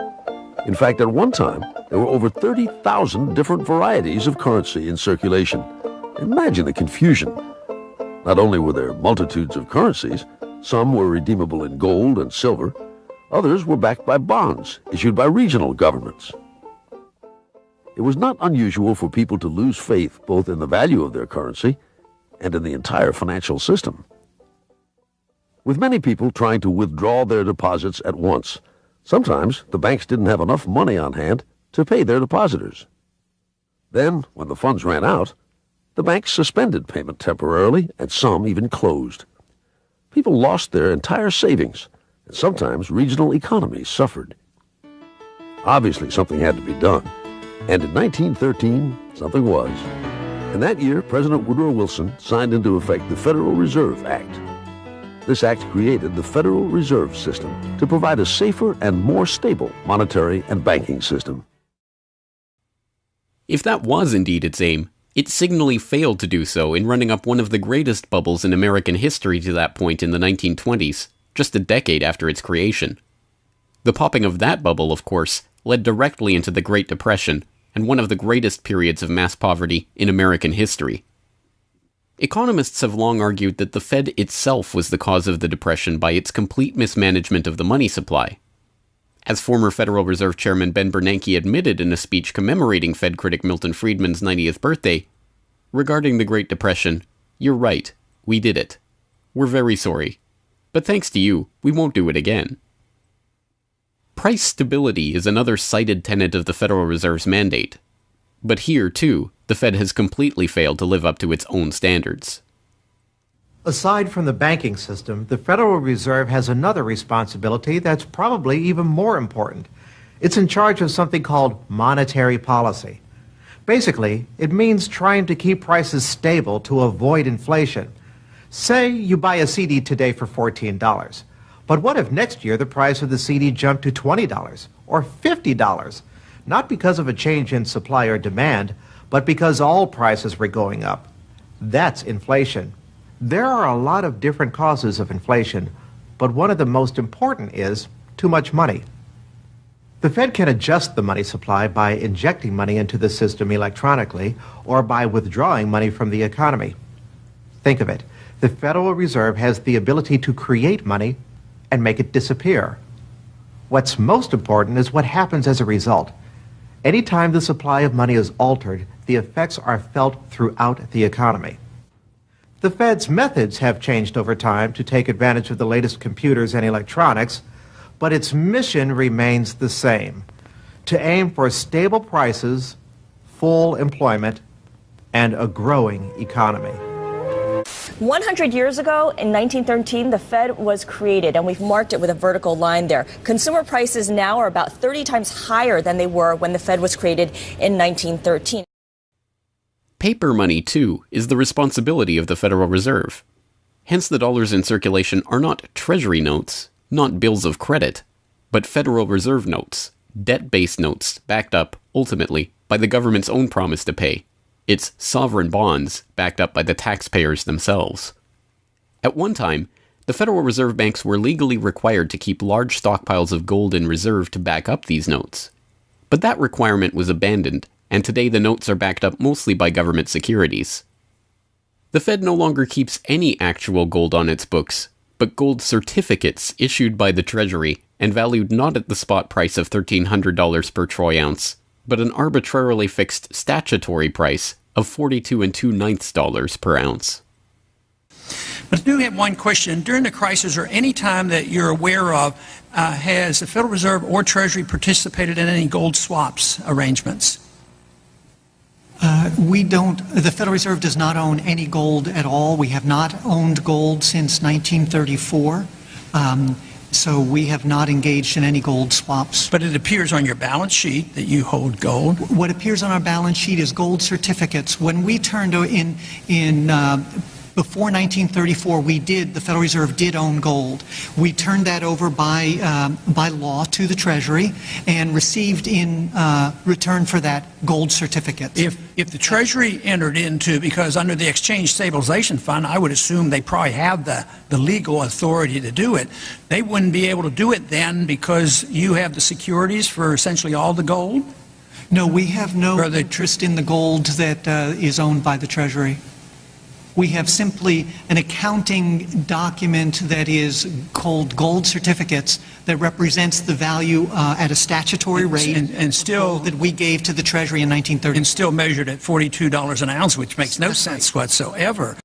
In fact, at one time, there were over 30,000 different varieties of currency in circulation. Imagine the confusion. Not only were there multitudes of currencies, some were redeemable in gold and silver, others were backed by bonds issued by regional governments. It was not unusual for people to lose faith both in the value of their currency and in the entire financial system. With many people trying to withdraw their deposits at once, sometimes the banks didn't have enough money on hand to pay their depositors. Then, when the funds ran out, the banks suspended payment temporarily, and some even closed. People lost their entire savings, and sometimes regional economies suffered. Obviously, something had to be done. And in 1913, something was. In that year, President Woodrow Wilson signed into effect the Federal Reserve Act. This act created the Federal Reserve System to provide a safer and more stable monetary and banking system. If that was indeed its aim, it signally failed to do so in running up one of the greatest bubbles in American history to that point in the 1920s, just a decade after its creation. The popping of that bubble, of course, led directly into the Great Depression and one of the greatest periods of mass poverty in American history. Economists have long argued that the Fed itself was the cause of the Depression by its complete mismanagement of the money supply. As former Federal Reserve Chairman Ben Bernanke admitted in a speech commemorating Fed critic Milton Friedman's 90th birthday, regarding the Great Depression, "You're right, we did it. We're very sorry. But thanks to you, we won't do it again." Price stability is another cited tenet of the Federal Reserve's mandate. But here, too, the Fed has completely failed to live up to its own standards. Aside from the banking system, the Federal Reserve has another responsibility that's probably even more important. It's in charge of something called monetary policy. Basically, it means trying to keep prices stable to avoid inflation. Say you buy a CD today for $14. But what if next year the price of the CD jumped to $20 or $50? Not because of a change in supply or demand, but because all prices were going up. That's inflation. There are a lot of different causes of inflation, but one of the most important is too much money. The Fed can adjust the money supply by injecting money into the system electronically or by withdrawing money from the economy. Think of it. The Federal Reserve has the ability to create money and make it disappear. What's most important is what happens as a result. Anytime the supply of money is altered, the effects are felt throughout the economy. The Fed's methods have changed over time to take advantage of the latest computers and electronics, but its mission remains the same: to aim for stable prices, full employment, and a growing economy. 100 years ago, in 1913, the Fed was created, and we've marked it with a vertical line there. Consumer prices now are about 30 times higher than they were when the Fed was created in 1913. Paper money, too, is the responsibility of the Federal Reserve. Hence, the dollars in circulation are not Treasury notes, not bills of credit, but Federal Reserve notes, debt-based notes backed up, ultimately, by the government's own promise to pay. It's sovereign bonds backed up by the taxpayers themselves. At one time, the Federal Reserve banks were legally required to keep large stockpiles of gold in reserve to back up these notes. But that requirement was abandoned, and today the notes are backed up mostly by government securities. The Fed no longer keeps any actual gold on its books, but gold certificates issued by the Treasury and valued not at the spot price of $1,300 per troy ounce, but an arbitrarily fixed statutory price of $42 2/9 per ounce. But I do have one question. During the crisis, or any time that you're aware of, has the Federal Reserve or Treasury participated in any gold swaps arrangements? The Federal Reserve does not own any gold at all. We have not owned gold since 1934. So we have not engaged in any gold swaps. But it appears on your balance sheet that you hold gold. What appears on our balance sheet is gold certificates. When we turned before 1934, the Federal Reserve did own gold. We turned that over by law to the Treasury and received in return for that gold certificates. If the Treasury entered into, because under the Exchange Stabilization Fund, I would assume they probably have the legal authority to do it, they wouldn't be able to do it then because you have the securities for essentially all the gold? No, we have no interest in the gold that is owned by the Treasury. We have simply an accounting document that is called gold certificates that represents the value at a statutory rate and still that we gave to the Treasury in 1930. And still measured at $42 an ounce, which makes no sense whatsoever.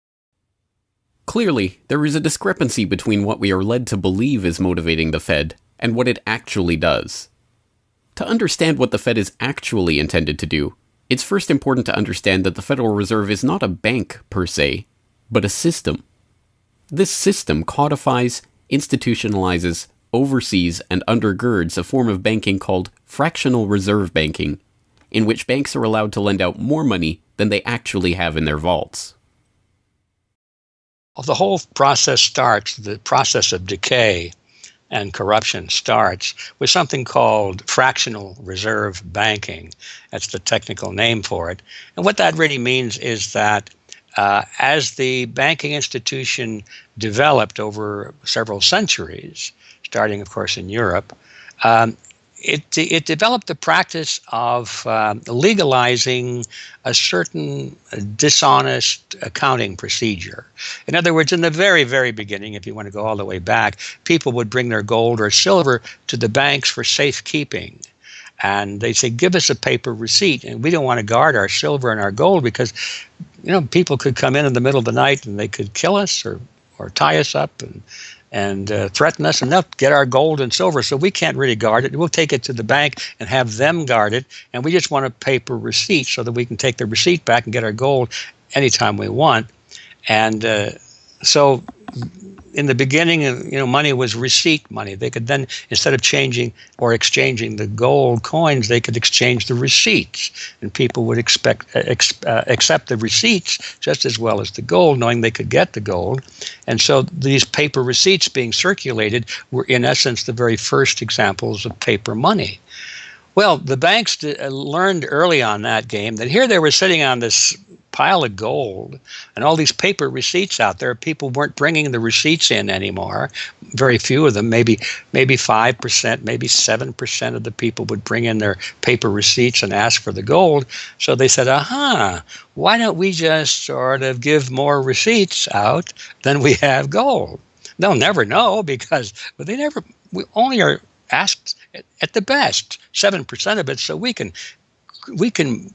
Clearly, there is a discrepancy between what we are led to believe is motivating the Fed and what it actually does. To understand what the Fed is actually intended to do, it's first important to understand that the Federal Reserve is not a bank per se, but a system. This system codifies, institutionalizes, oversees, and undergirds a form of banking called fractional reserve banking, in which banks are allowed to lend out more money than they actually have in their vaults. The whole process starts, the process of decay and corruption starts with something called fractional reserve banking. That's the technical name for it. And what that really means is that as the banking institution developed over several centuries, starting, of course, in Europe, it developed the practice of legalizing a certain dishonest accounting procedure. In other words, in the very, very beginning, if you want to go all the way back, people would bring their gold or silver to the banks for safekeeping. And they'd say, give us a paper receipt. And we don't want to guard our silver and our gold because, people could come in the middle of the night and they could kill us or tie us up and threaten us, and they'll get our gold and silver, so we can't really guard it. We'll take it to the bank and have them guard it, and we just want a paper receipt so that we can take the receipt back and get our gold anytime we want. And so in the beginning, money was receipt money. They could then, instead of changing or exchanging the gold coins, they could exchange the receipts, and people would accept the receipts just as well as the gold, knowing they could get the gold. And so these paper receipts being circulated were, in essence, the very first examples of paper money. Well, the banks learned early on that game that here they were sitting on this pile of gold and all these paper receipts out there. People weren't bringing the receipts in anymore. Very few of them, maybe 5%, maybe 7% of the people would bring in their paper receipts and ask for the gold. So they said, why don't we just sort of give more receipts out than we have gold? They'll never know because we only are asked at the best 7% of it, so we can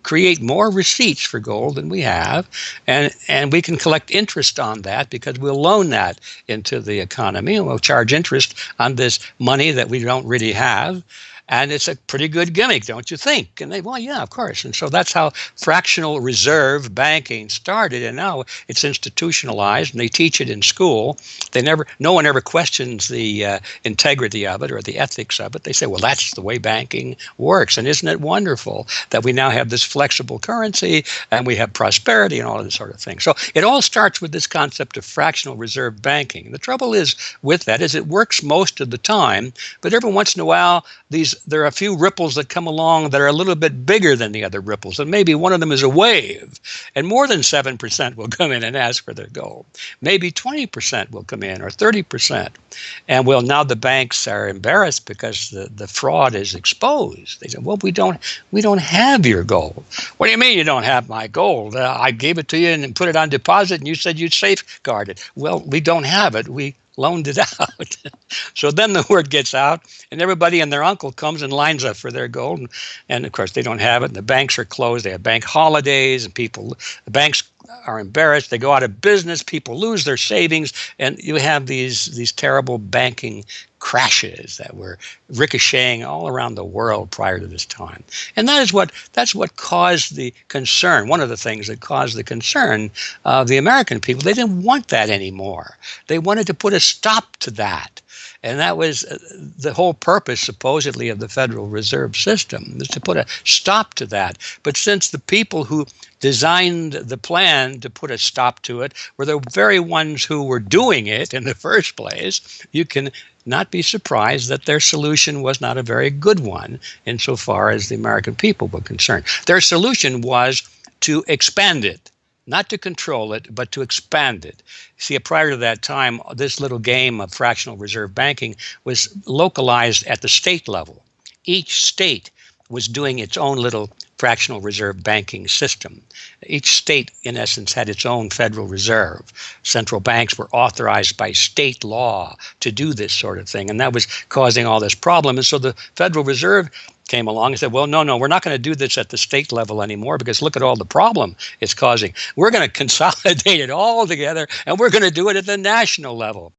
create more receipts for gold than we have, and we can collect interest on that because we'll loan that into the economy and we'll charge interest on this money that we don't really have. And it's a pretty good gimmick, don't you think? And they, well, yeah, of course. And so that's how fractional reserve banking started. And now it's institutionalized, and they teach it in school. No one ever questions the integrity of it or the ethics of it. They say, well, that's the way banking works. And isn't it wonderful that we now have this flexible currency and we have prosperity and all of this sort of thing? So it all starts with this concept of fractional reserve banking. The trouble is with that is it works most of the time, but every once in a while, there are a few ripples that come along that are a little bit bigger than the other ripples, and maybe one of them is a wave, and more than 7% will come in and ask for their gold. Maybe 20% will come in, or 30%. And well, now the banks are embarrassed because the fraud is exposed. They say, well, we don't have your gold. What do you mean you don't have my gold? I gave it to you and put it on deposit, and you said you'd safeguard it. Well, we don't have it. We loaned it out. So then the word gets out, and everybody and their uncle comes and lines up for their gold. And of course, they don't have it, and the banks are closed. They have bank holidays, and the banks are embarrassed. They go out of business. People lose their savings, and you have these terrible banking crashes that were ricocheting all around the world prior to this time. And that's what caused the concern. One of the things that caused the concern of the American people, they didn't want that anymore. They wanted to put a stop to that. And that was the whole purpose, supposedly, of the Federal Reserve System, was to put a stop to that. But since the people who designed the plan to put a stop to it were the very ones who were doing it in the first place, you can not be surprised that their solution was not a very good one insofar as the American people were concerned. Their solution was to expand it. Not to control it, but to expand it. See, prior to that time, this little game of fractional reserve banking was localized at the state level. Each state was doing its own little fractional reserve banking system. Each state, in essence, had its own Federal Reserve. Central banks were authorized by state law to do this sort of thing, and that was causing all this problem. And so the Federal Reserve came along and said, well, no, we're not going to do this at the state level anymore because look at all the problem it's causing. We're going to consolidate it all together, and we're going to do it at the national level.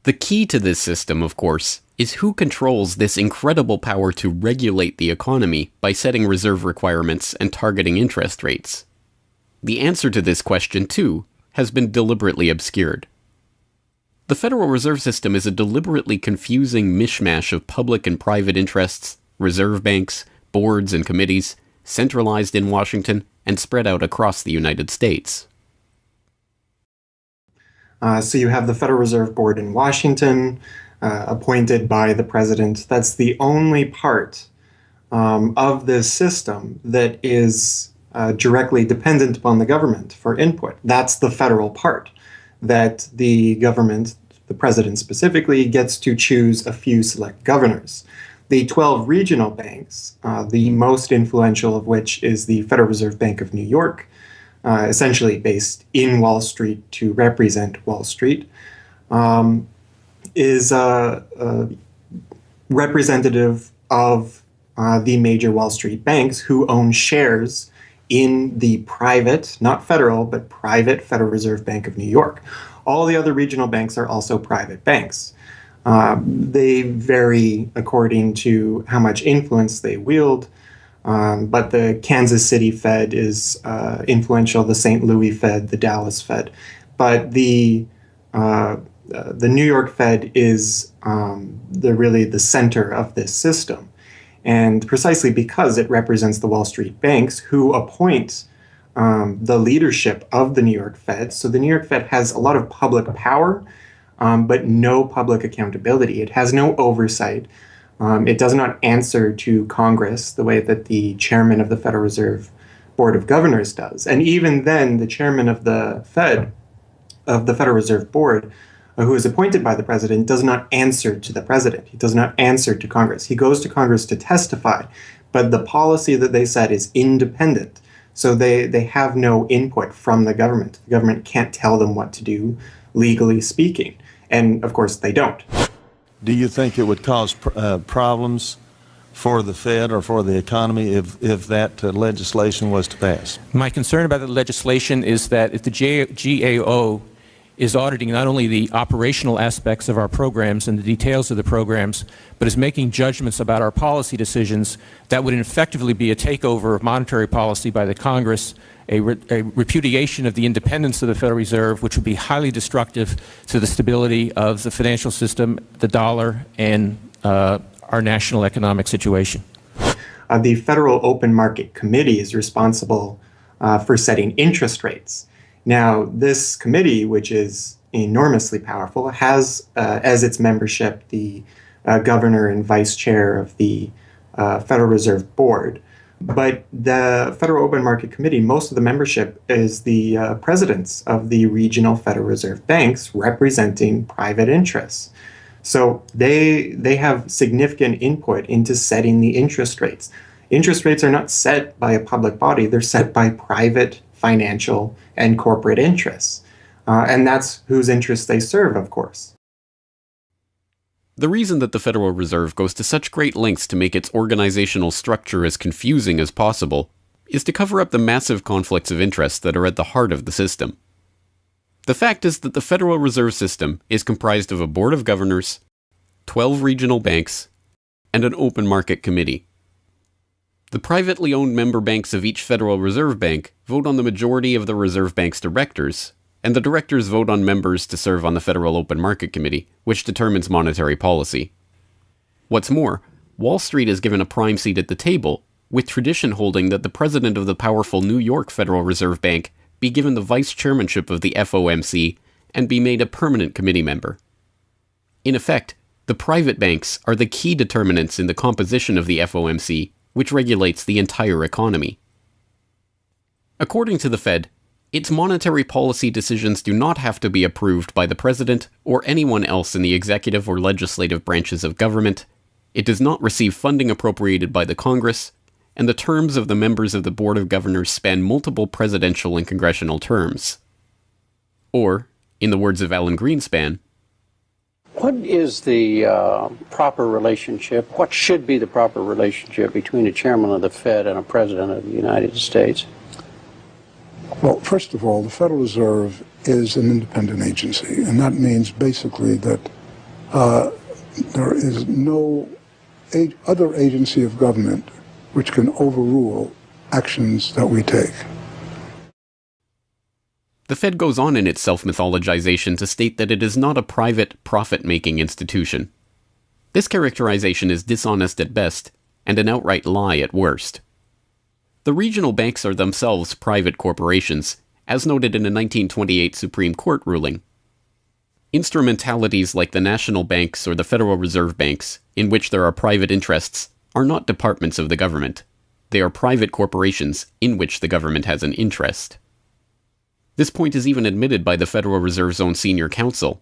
The key to this system, of course, is who controls this incredible power to regulate the economy by setting reserve requirements and targeting interest rates. The answer to this question, too, has been deliberately obscured. The Federal Reserve System is a deliberately confusing mishmash of public and private interests, reserve banks, boards and committees, centralized in Washington and spread out across the United States. So you have the Federal Reserve Board in Washington, appointed by the president. That's the only part of this system that is directly dependent upon the government for input. That's the federal part, that the government, the president specifically, gets to choose a few select governors. The 12 regional banks, the most influential of which is the Federal Reserve Bank of New York, essentially based in Wall Street to represent Wall Street, is representative of the major Wall Street banks who own shares in the private, not federal, but private Federal Reserve Bank of New York. All the other regional banks are also private banks. They vary according to how much influence they wield, but the Kansas City Fed is influential, the St. Louis Fed, the Dallas Fed. But the New York Fed is really the center of this system. And precisely because it represents the Wall Street banks who appoint the leadership of the New York Fed. So the New York Fed has a lot of public power, but no public accountability. It has no oversight. It does not answer to Congress the way that the chairman of the Federal Reserve Board of Governors does. And even then, the chairman of the Fed, of the Federal Reserve Board, who is appointed by the president, does not answer to the president. He does not answer to Congress. He goes to Congress to testify, but the policy that they set is independent. So they have no input from the government. The government can't tell them what to do, legally speaking. And of course, they don't. Do you think it would cause problems for the Fed or for the economy if that legislation was to pass? My concern about the legislation is that if the GAO is auditing not only the operational aspects of our programs and the details of the programs, but is making judgments about our policy decisions that would effectively be a takeover of monetary policy by the Congress, a repudiation of the independence of the Federal Reserve, which would be highly destructive to the stability of the financial system, the dollar, and our national economic situation. The Federal Open Market Committee is responsible for setting interest rates. Now, this committee, which is enormously powerful, has as its membership the governor and vice chair of the Federal Reserve Board. But the Federal Open Market Committee, most of the membership is the presidents of the regional Federal Reserve banks representing private interests. So they have significant input into setting the interest rates. Interest rates are not set by a public body, they're set by private financial and corporate interests. And that's whose interests they serve, of course. The reason that the Federal Reserve goes to such great lengths to make its organizational structure as confusing as possible is to cover up the massive conflicts of interest that are at the heart of the system. The fact is that the Federal Reserve System is comprised of a board of governors, 12 regional banks, and an open market committee. The privately owned member banks of each Federal Reserve Bank vote on the majority of the Reserve Bank's directors, and the directors vote on members to serve on the Federal Open Market Committee, which determines monetary policy. What's more, Wall Street is given a prime seat at the table, with tradition holding that the president of the powerful New York Federal Reserve Bank be given the vice chairmanship of the FOMC and be made a permanent committee member. In effect, the private banks are the key determinants in the composition of the FOMC, which regulates the entire economy. According to the Fed, its monetary policy decisions do not have to be approved by the president or anyone else in the executive or legislative branches of government, it does not receive funding appropriated by the Congress, and the terms of the members of the Board of Governors span multiple presidential and congressional terms. Or, in the words of Alan Greenspan, what is the proper relationship, what should be the proper relationship between a chairman of the Fed and a president of the United States? Well, first of all, the Federal Reserve is an independent agency, and that means basically that there is no other agency of government which can overrule actions that we take. The Fed goes on in its self-mythologization to state that it is not a private, profit-making institution. This characterization is dishonest at best, and an outright lie at worst. The regional banks are themselves private corporations, as noted in a 1928 Supreme Court ruling. Instrumentalities like the national banks or the Federal Reserve Banks, in which there are private interests, are not departments of the government. They are private corporations in which the government has an interest. This point is even admitted by the Federal Reserve's own senior counsel.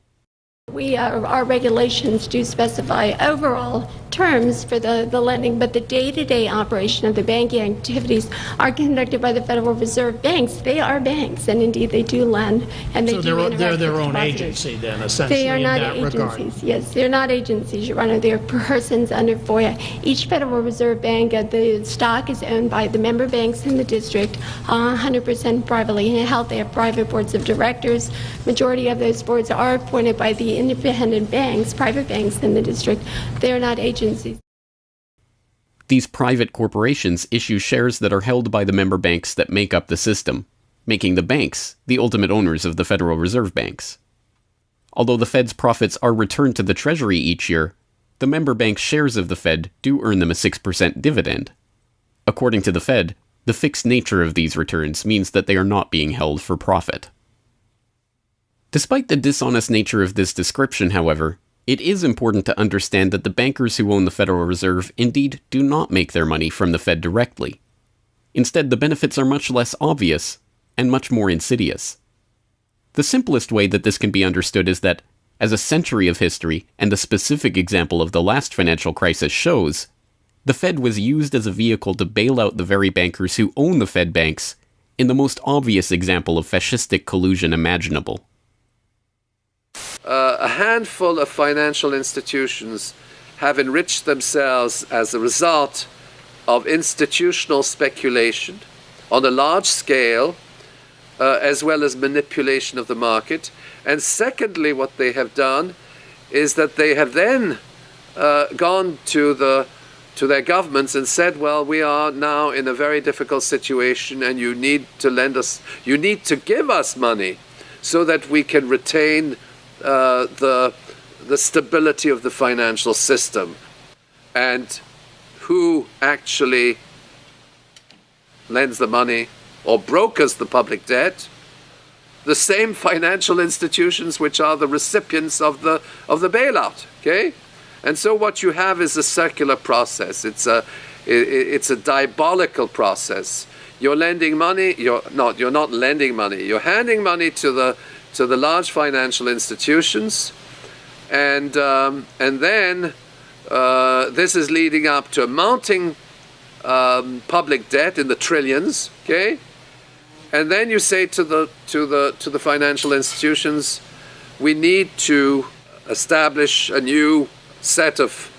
Our regulations do specify overall terms for the lending, but the day-to-day operation of the banking activities are conducted by the Federal Reserve banks. They are banks, and indeed they do lend, and they do interact they're their with own depositors. agency then, essentially, They are not in that agencies. regard. Yes, they're not agencies, Your Honor. They're persons under FOIA. Each Federal Reserve Bank, the stock is owned by the member banks in the district, 100% privately held. They have private boards of directors. Majority of those boards are appointed by the independent banks, private banks in the district. They are not agencies. These private corporations issue shares that are held by the member banks that make up the system, making the banks the ultimate owners of the Federal Reserve Banks. Although the Fed's profits are returned to the Treasury each year, the member banks' shares of the Fed do earn them a 6% dividend. According to the Fed, the fixed nature of these returns means that they are not being held for profit. Despite the dishonest nature of this description, however, it is important to understand that the bankers who own the Federal Reserve indeed do not make their money from the Fed directly. Instead, the benefits are much less obvious and much more insidious. The simplest way that this can be understood is that, as a century of history and the specific example of the last financial crisis shows, the Fed was used as a vehicle to bail out the very bankers who own the Fed banks in the most obvious example of fascistic collusion imaginable. A handful of financial institutions have enriched themselves as a result of institutional speculation on a large scale as well as manipulation of the market. And secondly, what they have done is that they have then gone to their governments and said, well, we are now in a very difficult situation and you need to give us money so that we can retain the stability of the financial system. And who actually lends the money or brokers the public debt? The same financial institutions which are the recipients of the bailout. Okay, and so what you have is a circular process. It's a diabolical process. You're lending money. You're not lending money. You're handing money to the large financial institutions, and then this is leading up to a mounting public debt in the trillions. Okay. And then you say to the financial institutions, we need to establish a new set of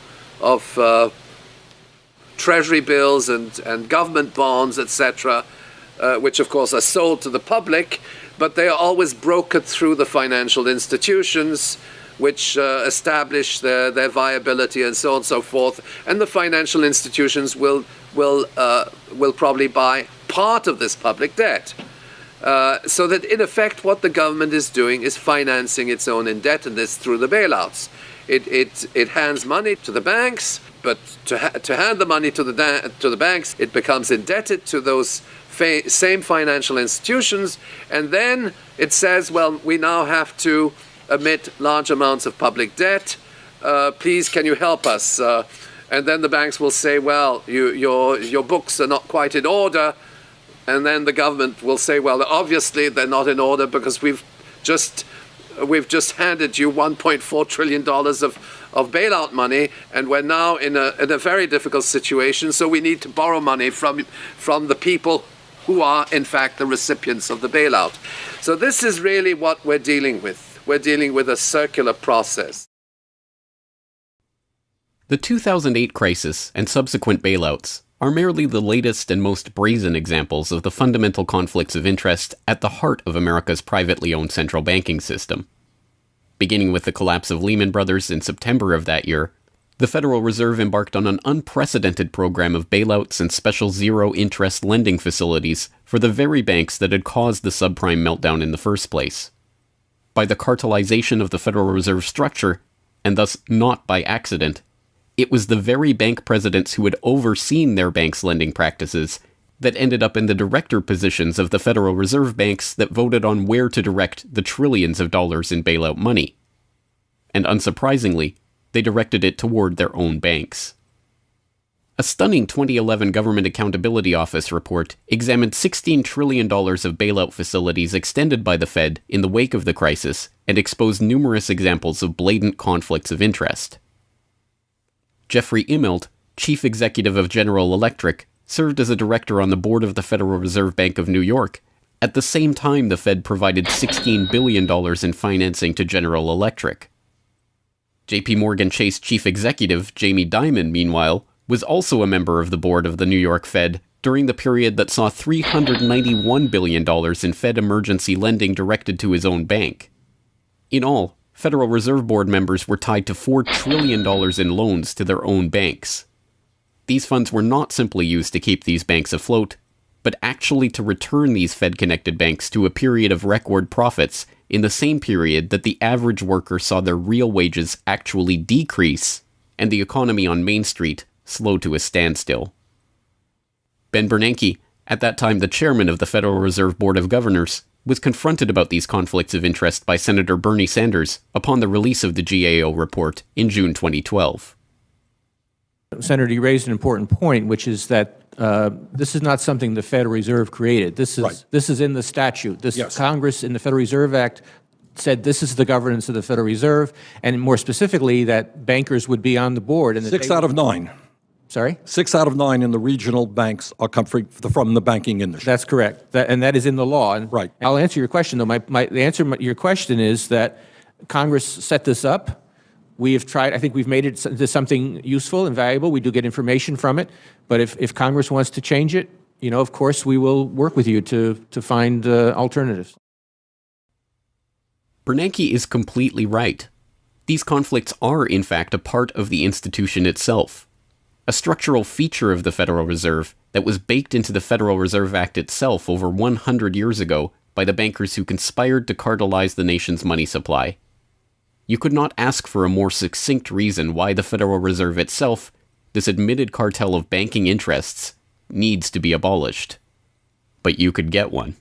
treasury bills and government bonds, etc., which of course are sold to the public, but they are always brokered through the financial institutions, which establish their viability and so on and so forth. And the financial institutions will probably buy part of this public debt. So that in effect what the government is doing is financing its own indebtedness through the bailouts. It hands money to the banks, but to hand the money to the banks, it becomes indebted to those same financial institutions, and then it says, well, we now have to emit large amounts of public debt. Please, can you help us? And then the banks will say, well, your books are not quite in order. And then the government will say, well, obviously they're not in order because we've just handed you $1.4 trillion of bailout money, and we're now in a very difficult situation, so we need to borrow money from the people who are, in fact, the recipients of the bailout. So this is really what we're dealing with. We're dealing with a circular process. The 2008 crisis and subsequent bailouts are merely the latest and most brazen examples of the fundamental conflicts of interest at the heart of America's privately owned central banking system. Beginning with the collapse of Lehman Brothers in September of that year, the Federal Reserve embarked on an unprecedented program of bailouts and special zero-interest lending facilities for the very banks that had caused the subprime meltdown in the first place. By the cartelization of the Federal Reserve structure, and thus not by accident, it was the very bank presidents who had overseen their banks' lending practices that ended up in the director positions of the Federal Reserve banks that voted on where to direct the trillions of dollars in bailout money. And unsurprisingly, they directed it toward their own banks. A stunning 2011 Government Accountability Office report examined $16 trillion of bailout facilities extended by the Fed in the wake of the crisis and exposed numerous examples of blatant conflicts of interest. Jeffrey Immelt, chief executive of General Electric, served as a director on the board of the Federal Reserve Bank of New York. At the same time, the Fed provided $16 billion in financing to General Electric. JP Morgan Chase chief executive Jamie Dimon, meanwhile, was also a member of the board of the New York Fed during the period that saw $391 billion in Fed emergency lending directed to his own bank. In all, Federal Reserve Board members were tied to $4 trillion in loans to their own banks. These funds were not simply used to keep these banks afloat, but actually to return these Fed-connected banks to a period of record profits in the same period that the average worker saw their real wages actually decrease and the economy on Main Street slow to a standstill. Ben Bernanke, at that time the chairman of the Federal Reserve Board of Governors, was confronted about these conflicts of interest by Senator Bernie Sanders upon the release of the GAO report in June 2012. Senator, you raised an important point, which is that this is not something the Federal Reserve created. This is in the statute. Congress in the Federal Reserve Act said this is the governance of the Federal Reserve, and more specifically that bankers would be on the board. And 6 out of 9. Sorry? 6 out of 9 in the regional banks are come from the banking industry. That's correct. And that is in the law. And right. I'll answer your question, though. The answer to your question is that Congress set this up. We have tried, I think we've made it into something useful and valuable. We do get information from it. But if Congress wants to change it, of course, we will work with you to find alternatives. Bernanke is completely right. These conflicts are, in fact, a part of the institution itself, a structural feature of the Federal Reserve that was baked into the Federal Reserve Act itself over 100 years ago by the bankers who conspired to cartelize the nation's money supply. You could not ask for a more succinct reason why the Federal Reserve itself, this admitted cartel of banking interests, needs to be abolished. But you could get one.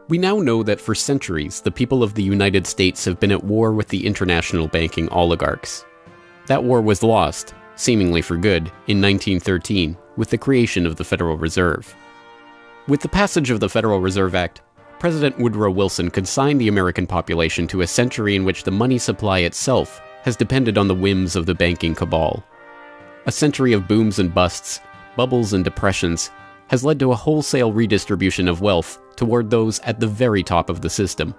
We now know that for centuries, the people of the United States have been at war with the international banking oligarchs. That war was lost, seemingly for good, in 1913 with the creation of the Federal Reserve. With the passage of the Federal Reserve Act, President Woodrow Wilson consigned the American population to a century in which the money supply itself has depended on the whims of the banking cabal. A century of booms and busts, bubbles and depressions, has led to a wholesale redistribution of wealth toward those at the very top of the system.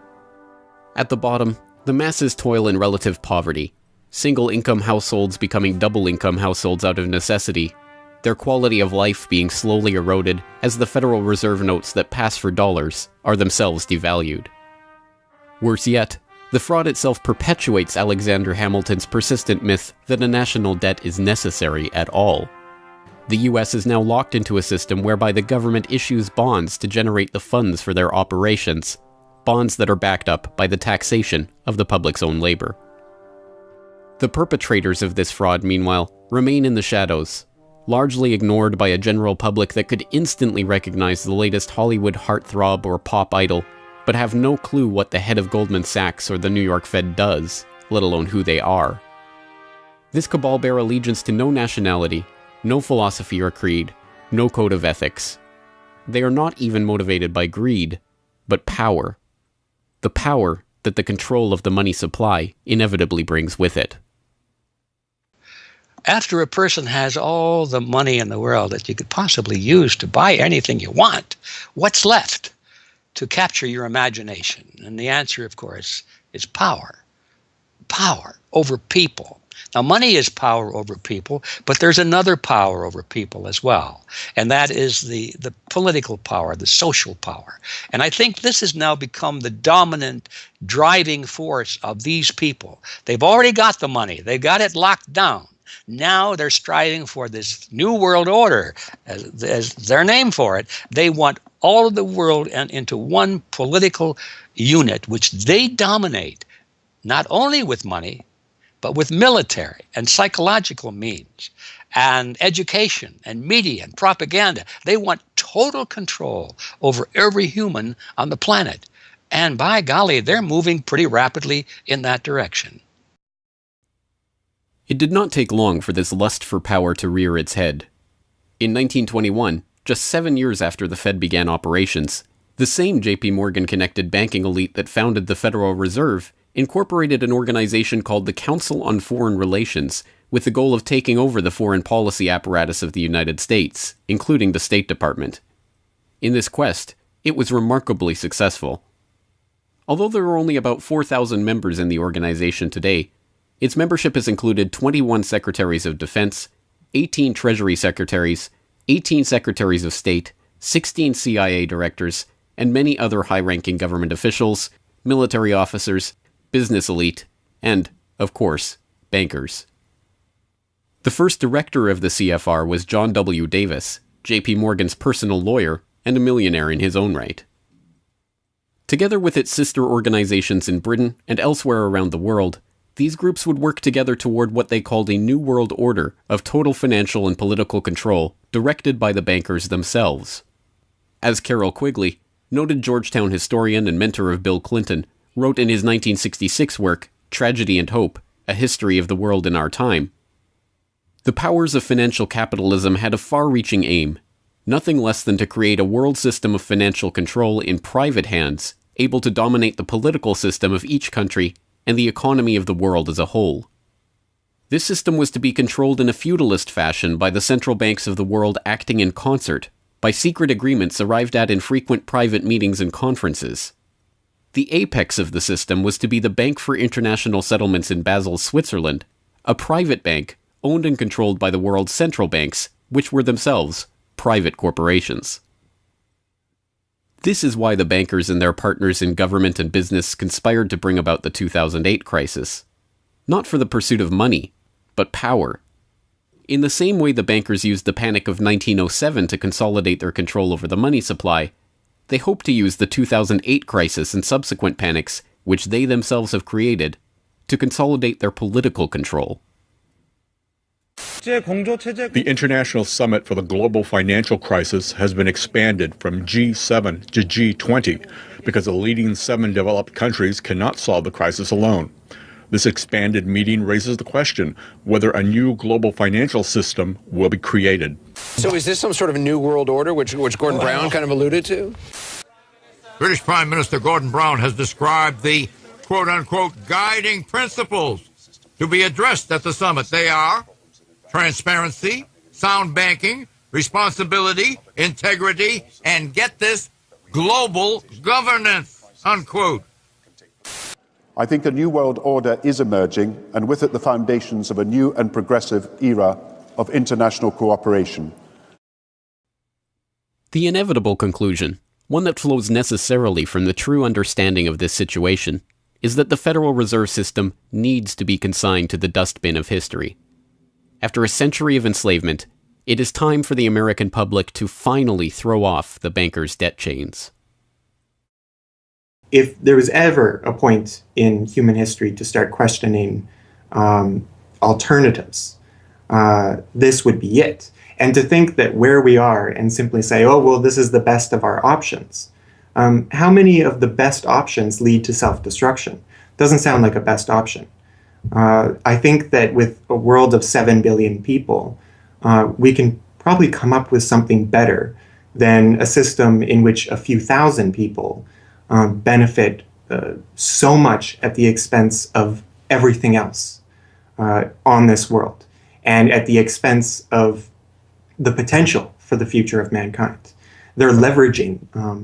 At the bottom, the masses toil in relative poverty, single-income households becoming double-income households out of necessity, their quality of life being slowly eroded as the Federal Reserve notes that pass for dollars are themselves devalued. Worse yet, the fraud itself perpetuates Alexander Hamilton's persistent myth that a national debt is necessary at all. The US is now locked into a system whereby the government issues bonds to generate the funds for their operations, bonds that are backed up by the taxation of the public's own labor. The perpetrators of this fraud, meanwhile, remain in the shadows, largely ignored by a general public that could instantly recognize the latest Hollywood heartthrob or pop idol, but have no clue what the head of Goldman Sachs or the New York Fed does, let alone who they are. This cabal bear allegiance to no nationality, no philosophy or creed, no code of ethics. They are not even motivated by greed, but power. The power that the control of the money supply inevitably brings with it. After a person has all the money in the world that you could possibly use to buy anything you want, what's left to capture your imagination? And the answer, of course, is power. Power over people. Now, money is power over people, but there's another power over people as well, and that is the political power, the social power. And I think this has now become the dominant driving force of these people. They've already got the money. They've got it locked down. Now they're striving for this new world order, as their name for it. They want all of the world into one political unit, which they dominate, not only with money, but with military and psychological means and education and media and propaganda. They want total control over every human on the planet. And by golly, they're moving pretty rapidly in that direction. It did not take long for this lust for power to rear its head. In 1921, just 7 years after the Fed began operations, the same J.P. Morgan-connected banking elite that founded the Federal Reserve incorporated an organization called the Council on Foreign Relations with the goal of taking over the foreign policy apparatus of the United States, including the State Department. In this quest, it was remarkably successful. Although there are only about 4,000 members in the organization today, its membership has included 21 Secretaries of Defense, 18 Treasury Secretaries, 18 Secretaries of State, 16 CIA directors, and many other high-ranking government officials, military officers, business elite, and, of course, bankers. The first director of the CFR was John W. Davis, J.P. Morgan's personal lawyer and a millionaire in his own right. Together with its sister organizations in Britain and elsewhere around the world, these groups would work together toward what they called a New World Order of total financial and political control directed by the bankers themselves. As Carroll Quigley, noted Georgetown historian and mentor of Bill Clinton, wrote in his 1966 work, Tragedy and Hope, A History of the World in Our Time, the powers of financial capitalism had a far-reaching aim, nothing less than to create a world system of financial control in private hands, able to dominate the political system of each country and the economy of the world as a whole. This system was to be controlled in a feudalist fashion by the central banks of the world acting in concert, by secret agreements arrived at in frequent private meetings and conferences. The apex of the system was to be the Bank for International Settlements in Basel, Switzerland, a private bank owned and controlled by the world's central banks, which were themselves private corporations. This is why the bankers and their partners in government and business conspired to bring about the 2008 crisis. Not for the pursuit of money, but power. In the same way the bankers used the panic of 1907 to consolidate their control over the money supply, they hope to use the 2008 crisis and subsequent panics, which they themselves have created, to consolidate their political control. The International Summit for the Global Financial Crisis has been expanded from G7 to G20 because the leading 7 developed countries cannot solve the crisis alone. This expanded meeting raises the question whether a new global financial system will be created. So is this some sort of new world order, which Gordon Brown kind of alluded to? British Prime Minister Gordon Brown has described the quote-unquote guiding principles to be addressed at the summit. They are transparency, sound banking, responsibility, integrity, and get this, global governance, unquote. I think a new world order is emerging, and with it the foundations of a new and progressive era of international cooperation. The inevitable conclusion, one that flows necessarily from the true understanding of this situation, is that the Federal Reserve System needs to be consigned to the dustbin of history. After a century of enslavement, it is time for the American public to finally throw off the bankers' debt chains. If there was ever a point in human history to start questioning alternatives, this would be it. And to think that where we are and simply say, oh, well, this is the best of our options. How many of the best options lead to self-destruction? Doesn't sound like a best option. I think that with a world of 7 billion people, we can probably come up with something better than a system in which a few thousand people benefit so much at the expense of everything else on this world, and at the expense of the potential for the future of mankind. They're leveraging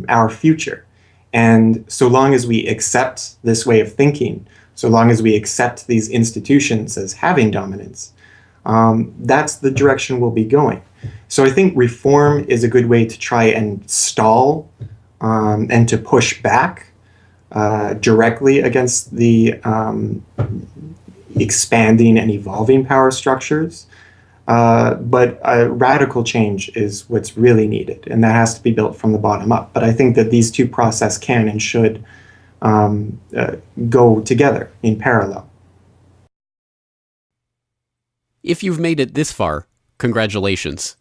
our future. And so long as we accept this way of thinking, so long as we accept these institutions as having dominance, that's the direction we'll be going. So I think reform is a good way to try and stall and to push back directly against the expanding and evolving power structures. But radical change is what's really needed, and that has to be built from the bottom up. But I think that these two processes can and should go together in parallel. If you've made it this far, congratulations.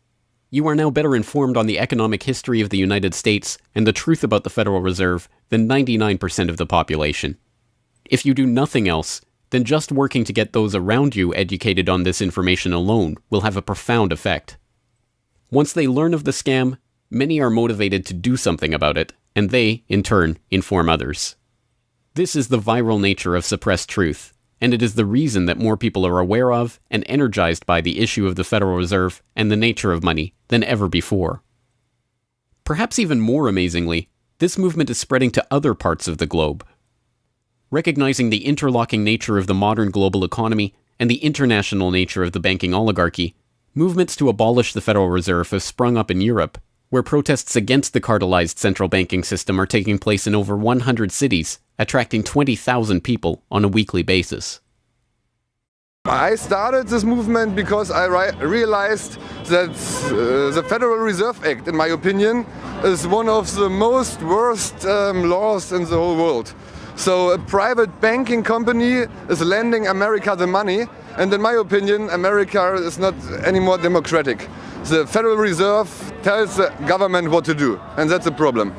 You are now better informed on the economic history of the United States and the truth about the Federal Reserve than 99% of the population. If you do nothing else, then just working to get those around you educated on this information alone will have a profound effect. Once they learn of the scam, many are motivated to do something about it, and they, in turn, inform others. This is the viral nature of suppressed truth, and it is the reason that more people are aware of and energized by the issue of the Federal Reserve and the nature of money than ever before. Perhaps even more amazingly, this movement is spreading to other parts of the globe. Recognizing the interlocking nature of the modern global economy and the international nature of the banking oligarchy, movements to abolish the Federal Reserve have sprung up in Europe, where protests against the cartelized central banking system are taking place in over 100 cities, attracting 20,000 people on a weekly basis. I started this movement because I realized that the Federal Reserve Act, in my opinion, is one of the most worst laws in the whole world. So a private banking company is lending America the money, and in my opinion, America is not any more democratic. The Federal Reserve tells the government what to do, and that's a problem.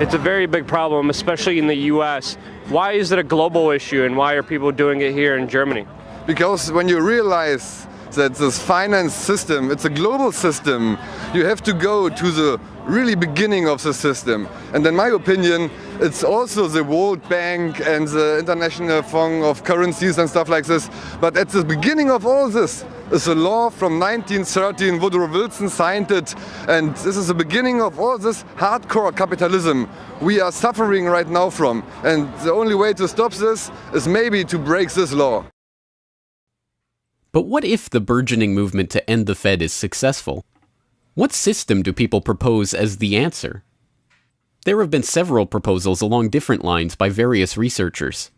It's a very big problem, especially in the US. Why is it a global issue, and why are people doing it here in Germany? Because when you realize that this finance system, it's a global system, you have to go to the really beginning of the system. And in my opinion, It's also the World Bank and the International Fund of Currencies and stuff like this. But at the beginning of all this is a law from 1913. Woodrow Wilson signed it. And this is the beginning of all this hardcore capitalism we are suffering right now from. And the only way to stop this is maybe to break this law. But what if the burgeoning movement to end the Fed is successful? What system do people propose as the answer? There have been several proposals along different lines by various researchers.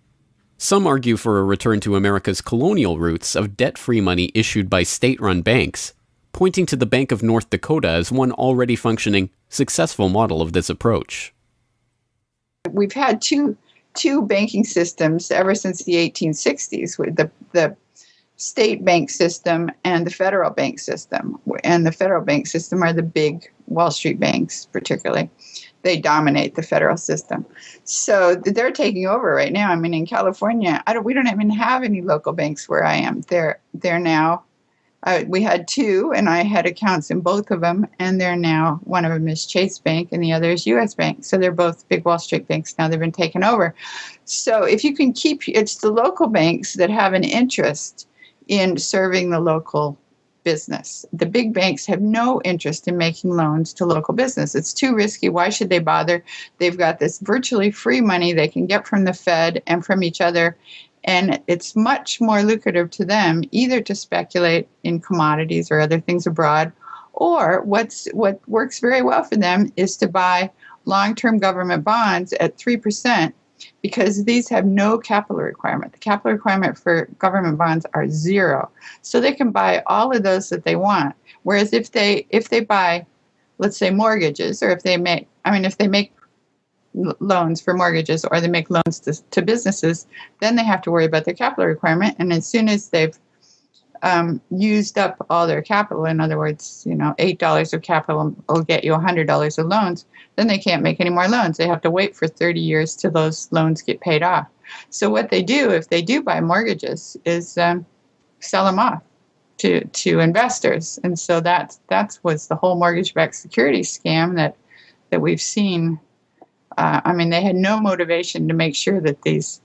Some argue for a return to America's colonial roots of debt-free money issued by state-run banks, pointing to the Bank of North Dakota as one already functioning, successful model of this approach. We've had two banking systems ever since the 1860s, with the state bank system and the federal bank system. And the federal bank system are the big Wall Street banks, particularly. They dominate the federal system. So they're taking over right now. I mean, in California, we don't even have any local banks where I am. They're now, we had two, and I had accounts in both of them, and they're now, one of them is Chase Bank, and the other is U.S. Bank. So they're both big Wall Street banks now. They've been taken over. So if you can it's the local banks that have an interest in serving the local business. The big banks have no interest in making loans to local business. It's too risky. Why should they bother? They've got this virtually free money they can get from the Fed and from each other, and it's much more lucrative to them either to speculate in commodities or other things abroad, or what works very well for them is to buy long-term government bonds at 3%, because these have no capital requirement. The capital requirement for government bonds are zero. So they can buy all of those that they want. Whereas if they buy, let's say, mortgages, or if they make loans for mortgages, or they make loans to businesses, then they have to worry about their capital requirement. And as soon as they've used up all their capital, in other words, $8 of capital will get you $100 of loans, then they can't make any more loans. They have to wait for 30 years till those loans get paid off. So what they do, if they do buy mortgages, is sell them off to investors. And so that was the whole mortgage-backed securities scam that we've seen. They had no motivation to make sure that these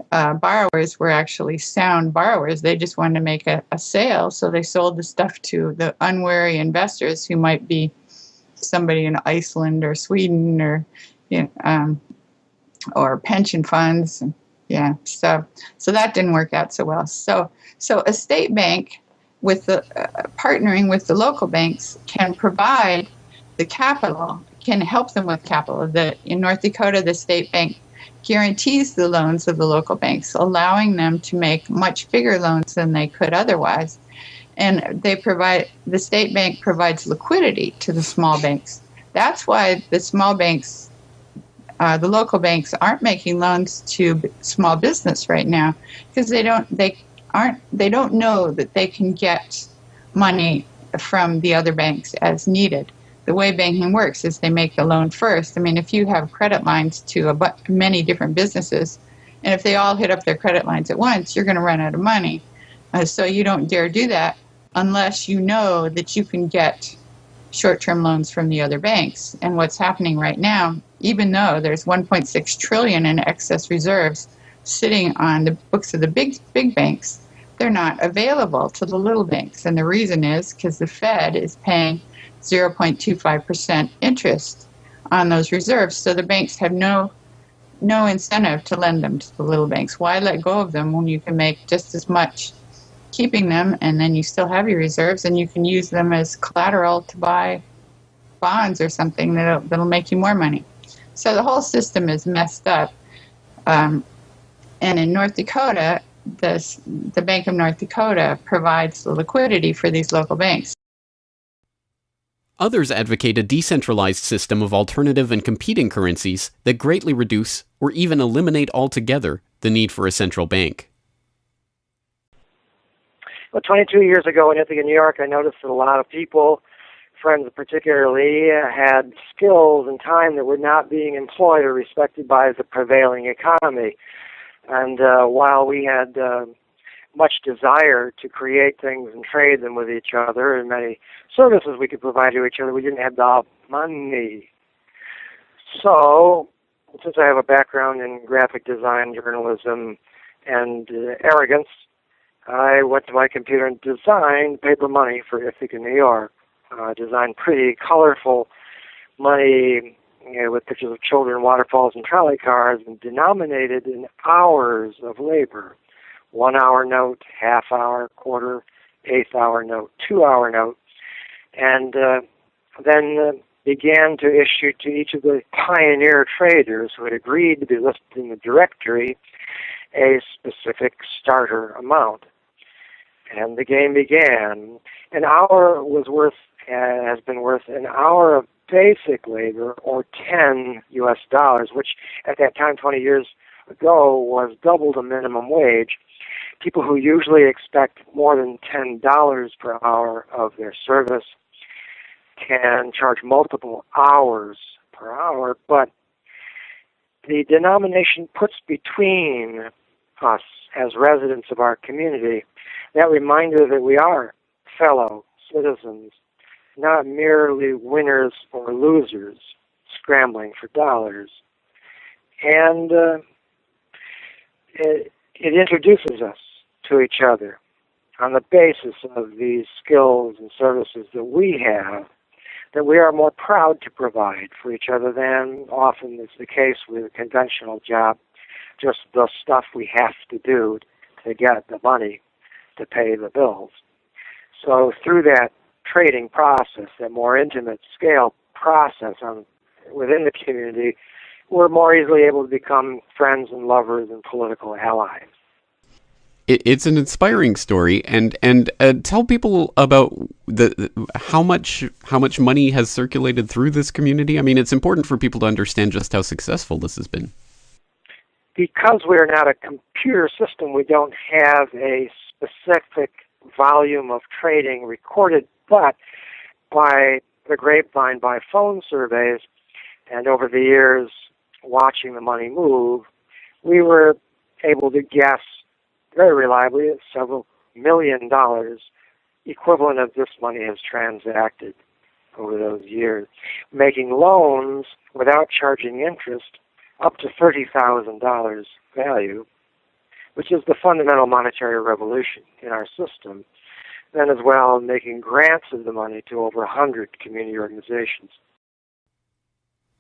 borrowers were actually sound borrowers. They just wanted to make a sale, so they sold the stuff to the unwary investors who might be somebody in Iceland or Sweden or pension funds. Yeah, so that didn't work out so well. So a state bank with the partnering with the local banks can provide the capital, can help them with capital. In North Dakota, the state bank guarantees the loans of the local banks, allowing them to make much bigger loans than they could otherwise. And the state bank provides liquidity to the small banks. That's why the small banks, the local banks, aren't making loans to small business right now, because they don't know that they can get money from the other banks as needed. The way banking works is they make the loan first. If you have credit lines to many different businesses, and if they all hit up their credit lines at once, you're going to run out of money. So you don't dare do that unless you know that you can get short-term loans from the other banks. And what's happening right now, even though there's $1.6 trillion in excess reserves sitting on the books of the big banks, they're not available to the little banks. And the reason is because the Fed is paying 0.25% interest on those reserves. So the banks have no incentive to lend them to the little banks. Why let go of them when you can make just as much keeping them, and then you still have your reserves, and you can use them as collateral to buy bonds or something that'll make you more money. So the whole system is messed up. And in North Dakota, the Bank of North Dakota provides the liquidity for these local banks. Others advocate a decentralized system of alternative and competing currencies that greatly reduce or even eliminate altogether the need for a central bank. Well, 22 years ago in Ithaca, New York, I noticed that a lot of people, friends particularly, had skills and time that were not being employed or respected by the prevailing economy. And while we had much desire to create things and trade them with each other, and many services we could provide to each other, we didn't have the money. So since I have a background in graphic design, journalism, and arrogance, I went to my computer and designed paper money for Ithaca, New York. Designed pretty colorful money, with pictures of children, waterfalls, and trolley cars, and denominated in hours of labor. 1 hour note, half hour, quarter, eighth hour note, 2 hour note, and then began to issue to each of the pioneer traders who had agreed to be listed in the directory a specific starter amount. And the game began. An hour has been worth an hour of basic labor, or $10 US, which at that time, 20 years ago, was double the minimum wage. People who usually expect more than $10 per hour of their service can charge multiple hours per hour, but the denomination puts between us as residents of our community that reminder that we are fellow citizens, not merely winners or losers scrambling for dollars. And it introduces us to each other on the basis of these skills and services that we have, that we are more proud to provide for each other than often is the case with a conventional job, just the stuff we have to do to get the money to pay the bills. So through that trading process, that more intimate scale process within the community, we're more easily able to become friends and lovers and political allies. It's an inspiring story, and tell people about how much money has circulated through this community. I mean, it's important for people to understand just how successful this has been. Because we're not a computer system, we don't have a specific volume of trading recorded, but by the grapevine, by phone surveys, and over the years watching the money move, we were able to guess very reliably at several $1 million equivalent of this money has transacted over those years, making loans without charging interest up to $30,000 value, which is the fundamental monetary revolution in our system. Then as well, making grants of the money to over 100 community organizations.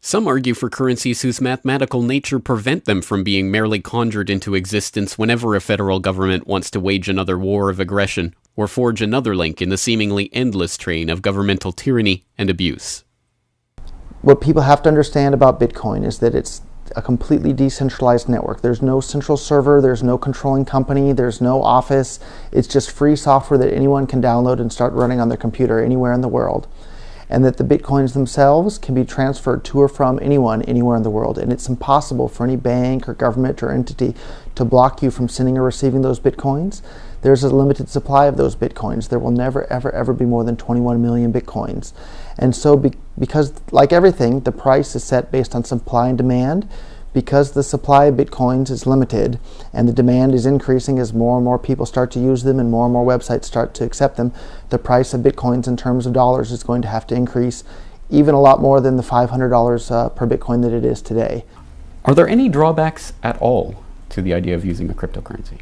Some argue for currencies whose mathematical nature prevent them from being merely conjured into existence whenever a federal government wants to wage another war of aggression or forge another link in the seemingly endless train of governmental tyranny and abuse. What people have to understand about Bitcoin is that it's a completely decentralized network. There's no central server, there's no controlling company, there's no office. It's just free software that anyone can download and start running on their computer anywhere in the world. And that the Bitcoins themselves can be transferred to or from anyone anywhere in the world. And it's impossible for any bank or government or entity to block you from sending or receiving those Bitcoins. There's a limited supply of those Bitcoins. There will never, ever, ever be more than 21 million Bitcoins. And so because, like everything, the price is set based on supply and demand, because the supply of Bitcoins is limited and the demand is increasing as more and more people start to use them and more websites start to accept them, the price of Bitcoins in terms of dollars is going to have to increase even a lot more than the $500 per Bitcoin that it is today. Are there any drawbacks at all to the idea of using a cryptocurrency?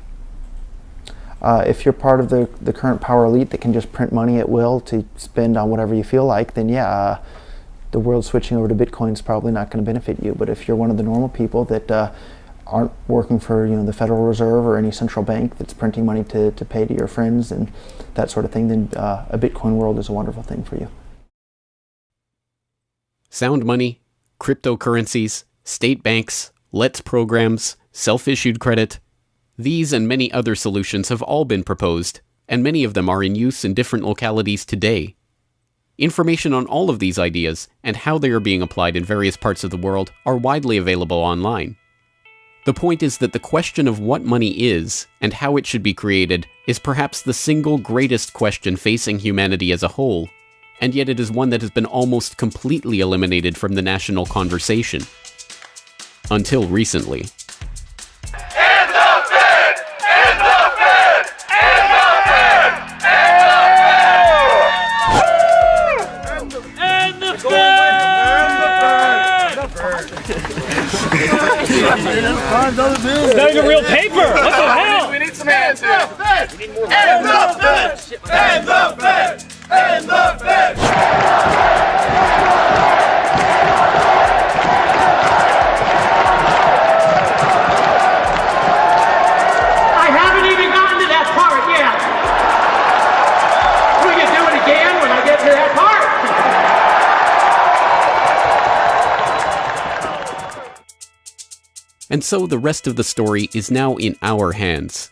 If you're part of the current power elite that can just print money at will to spend on whatever you feel like, then yeah, the world switching over to Bitcoin is probably not going to benefit you. But if you're one of the normal people that aren't working for the Federal Reserve or any central bank that's printing money to pay to your friends and that sort of thing, then a Bitcoin world is a wonderful thing for you. Sound money, cryptocurrencies, state banks, LETS programs, self-issued credit. These and many other solutions have all been proposed, and many of them are in use in different localities today. Information on all of these ideas and how they are being applied in various parts of the world are widely available online. The point is that the question of what money is and how it should be created is perhaps the single greatest question facing humanity as a whole, and yet it is one that has been almost completely eliminated from the national conversation. Until recently. And the Fed! And the Fed! And the Fed! And the Fed! I haven't even gotten to that part yet. We can do it again when I get to that part. And so the rest of the story is now in our hands.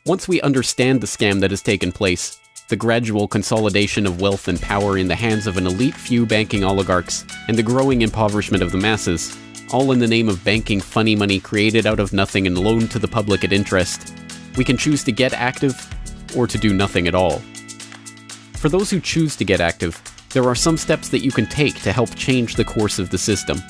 Once we understand the scam that has taken place, the gradual consolidation of wealth and power in the hands of an elite few banking oligarchs, and the growing impoverishment of the masses, all in the name of banking funny money created out of nothing and loaned to the public at interest, we can choose to get active or to do nothing at all. For those who choose to get active, there are some steps that you can take to help change the course of the system.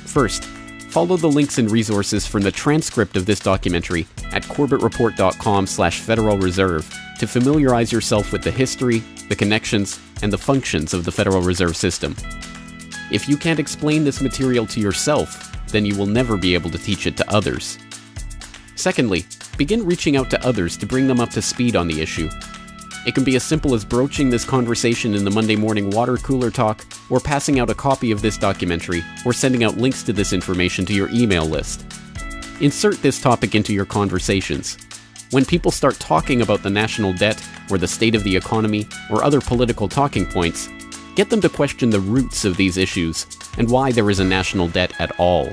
First, follow the links and resources from the transcript of this documentary at corbettreport.com/Federal Reserve to familiarize yourself with the history, the connections, and the functions of the Federal Reserve System. If you can't explain this material to yourself, then you will never be able to teach it to others. Secondly, begin reaching out to others to bring them up to speed on the issue. It can be as simple as broaching this conversation in the Monday morning water cooler talk, or passing out a copy of this documentary, or sending out links to this information to your email list. Insert this topic into your conversations. When people start talking about the national debt, or the state of the economy, or other political talking points, get them to question the roots of these issues, and why there is a national debt at all.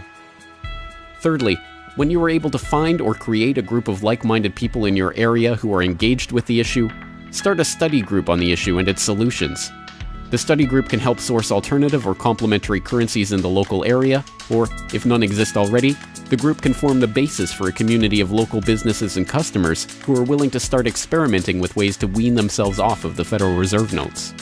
Thirdly, when you are able to find or create a group of like-minded people in your area who are engaged with the issue, start a study group on the issue and its solutions. The study group can help source alternative or complementary currencies in the local area, or, if none exist already, the group can form the basis for a community of local businesses and customers who are willing to start experimenting with ways to wean themselves off of the Federal Reserve notes.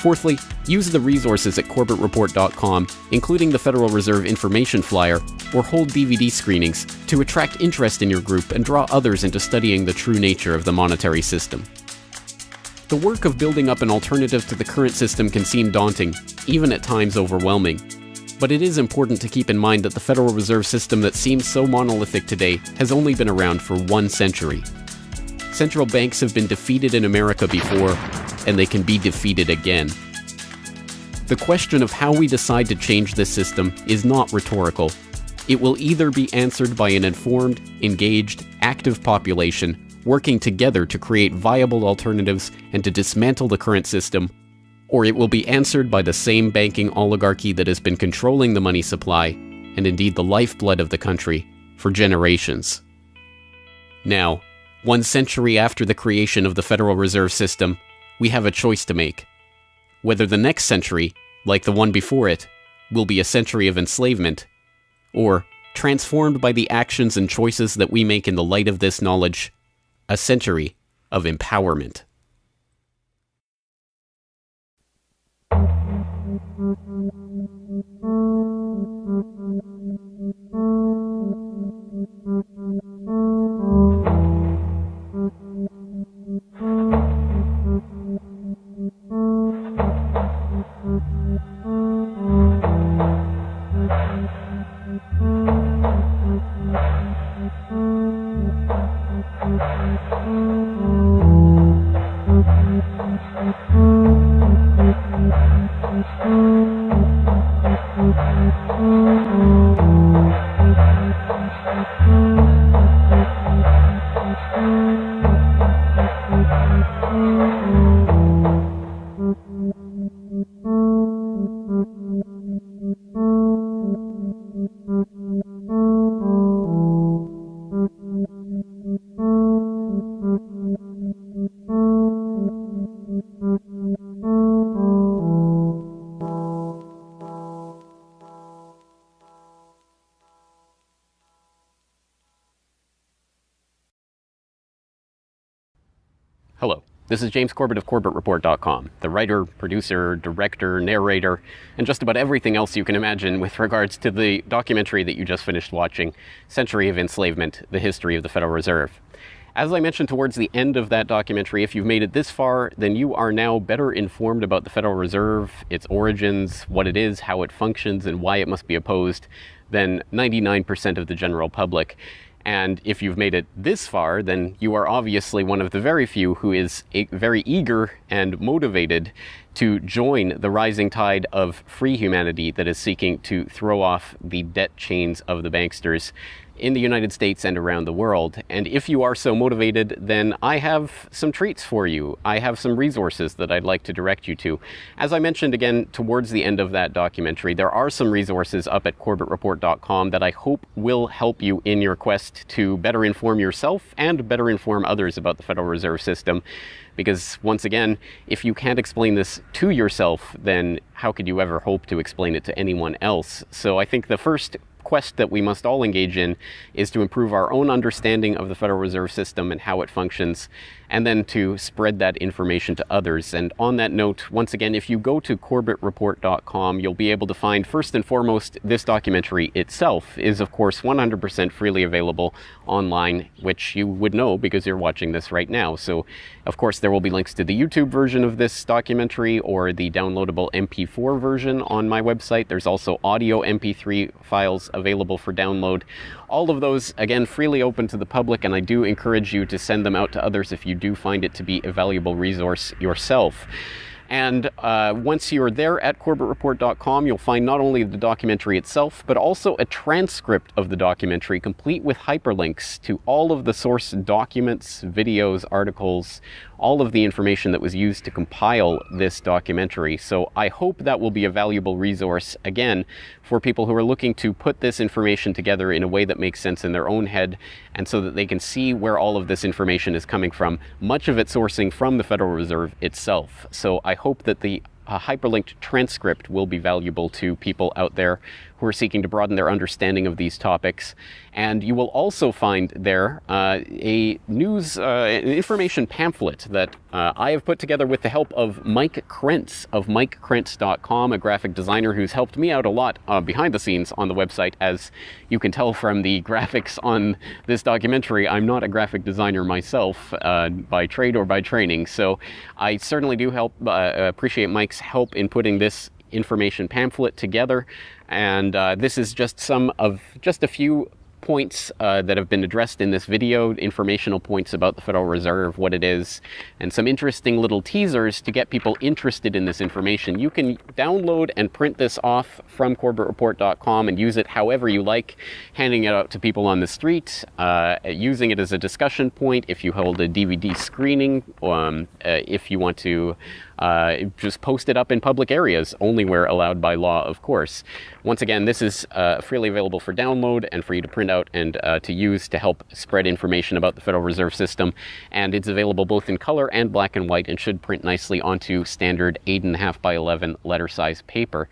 Fourthly, use the resources at corbettreport.com, including the Federal Reserve information flyer, or hold DVD screenings to attract interest in your group and draw others into studying the true nature of the monetary system. The work of building up an alternative to the current system can seem daunting, even at times overwhelming. But it is important to keep in mind that the Federal Reserve System that seems so monolithic today has only been around for 1 century. Central banks have been defeated in America before, and they can be defeated again. The question of how we decide to change this system is not rhetorical. It will either be answered by an informed, engaged, active population working together to create viable alternatives and to dismantle the current system, or it will be answered by the same banking oligarchy that has been controlling the money supply, and indeed the lifeblood of the country, for generations. Now, 1 century after the creation of the Federal Reserve System, we have a choice to make. Whether the next century, like the one before it, will be a century of enslavement, or, transformed by the actions and choices that we make in the light of this knowledge, a century of empowerment. Hello, this is James Corbett of CorbettReport.com, the writer, producer, director, narrator, and just about everything else you can imagine with regards to the documentary that you just finished watching, Century of Enslavement, The History of the Federal Reserve. As I mentioned towards the end of that documentary, if you've made it this far, then you are now better informed about the Federal Reserve, its origins, what it is, how it functions, and why it must be opposed than 99% of the general public. And if you've made it this far, then you are obviously one of the very few who is very eager and motivated to join the rising tide of free humanity that is seeking to throw off the debt chains of the banksters in the United States and around the world. And if you are so motivated, then I have some treats for you. I have some resources that I'd like to direct you to. As I mentioned again towards the end of that documentary, there are some resources up at corbettreport.com that I hope will help you in your quest to better inform yourself and better inform others about the Federal Reserve System. Because once again, if you can't explain this to yourself, then how could you ever hope to explain it to anyone else? So I think the first quest that we must all engage in is to improve our own understanding of the Federal Reserve System and how it functions, and then to spread that information to others. And on that note, once again, if you go to corbettreport.com, you'll be able to find, first and foremost, this documentary itself is, of course, 100% freely available online, which you would know because you're watching this right now. So, of course, there will be links to the YouTube version of this documentary or the downloadable MP4 version on my website. There's also audio MP3 files available for download. All of those, again, freely open to the public, and I do encourage you to send them out to others if you do find it to be a valuable resource yourself. And once you're there at corbettreport.com, you'll find not only the documentary itself, but also a transcript of the documentary, complete with hyperlinks to all of the source documents, videos, articles, all of the information that was used to compile this documentary. So I hope that will be a valuable resource, again, for people who are looking to put this information together in a way that makes sense in their own head, and so that they can see where all of this information is coming from, much of it sourcing from the Federal Reserve itself. So I hope that the hyperlinked transcript will be valuable to people out there who are seeking to broaden their understanding of these topics. And you will also find there a news information pamphlet that I have put together with the help of Mike Krentz of MikeKrentz.com, a graphic designer who's helped me out a lot behind the scenes on the website. As you can tell from the graphics on this documentary, I'm not a graphic designer myself by trade or by training, so I certainly do appreciate Mike's help in putting this information pamphlet together. And this is just a few points that have been addressed in this video, informational points about the Federal Reserve, what it is, and some interesting little teasers to get people interested in this information. You can download and print this off from corbettreport.com and use it however you like, handing it out to people on the street, using it as a discussion point if you hold a DVD screening, if you want to just post it up in public areas, only where allowed by law, of course. Once again, this is freely available for download and for you to print out and to use to help spread information about the Federal Reserve System. And it's available both in color and black and white, and should print nicely onto standard 8.5 by 11 letter size paper.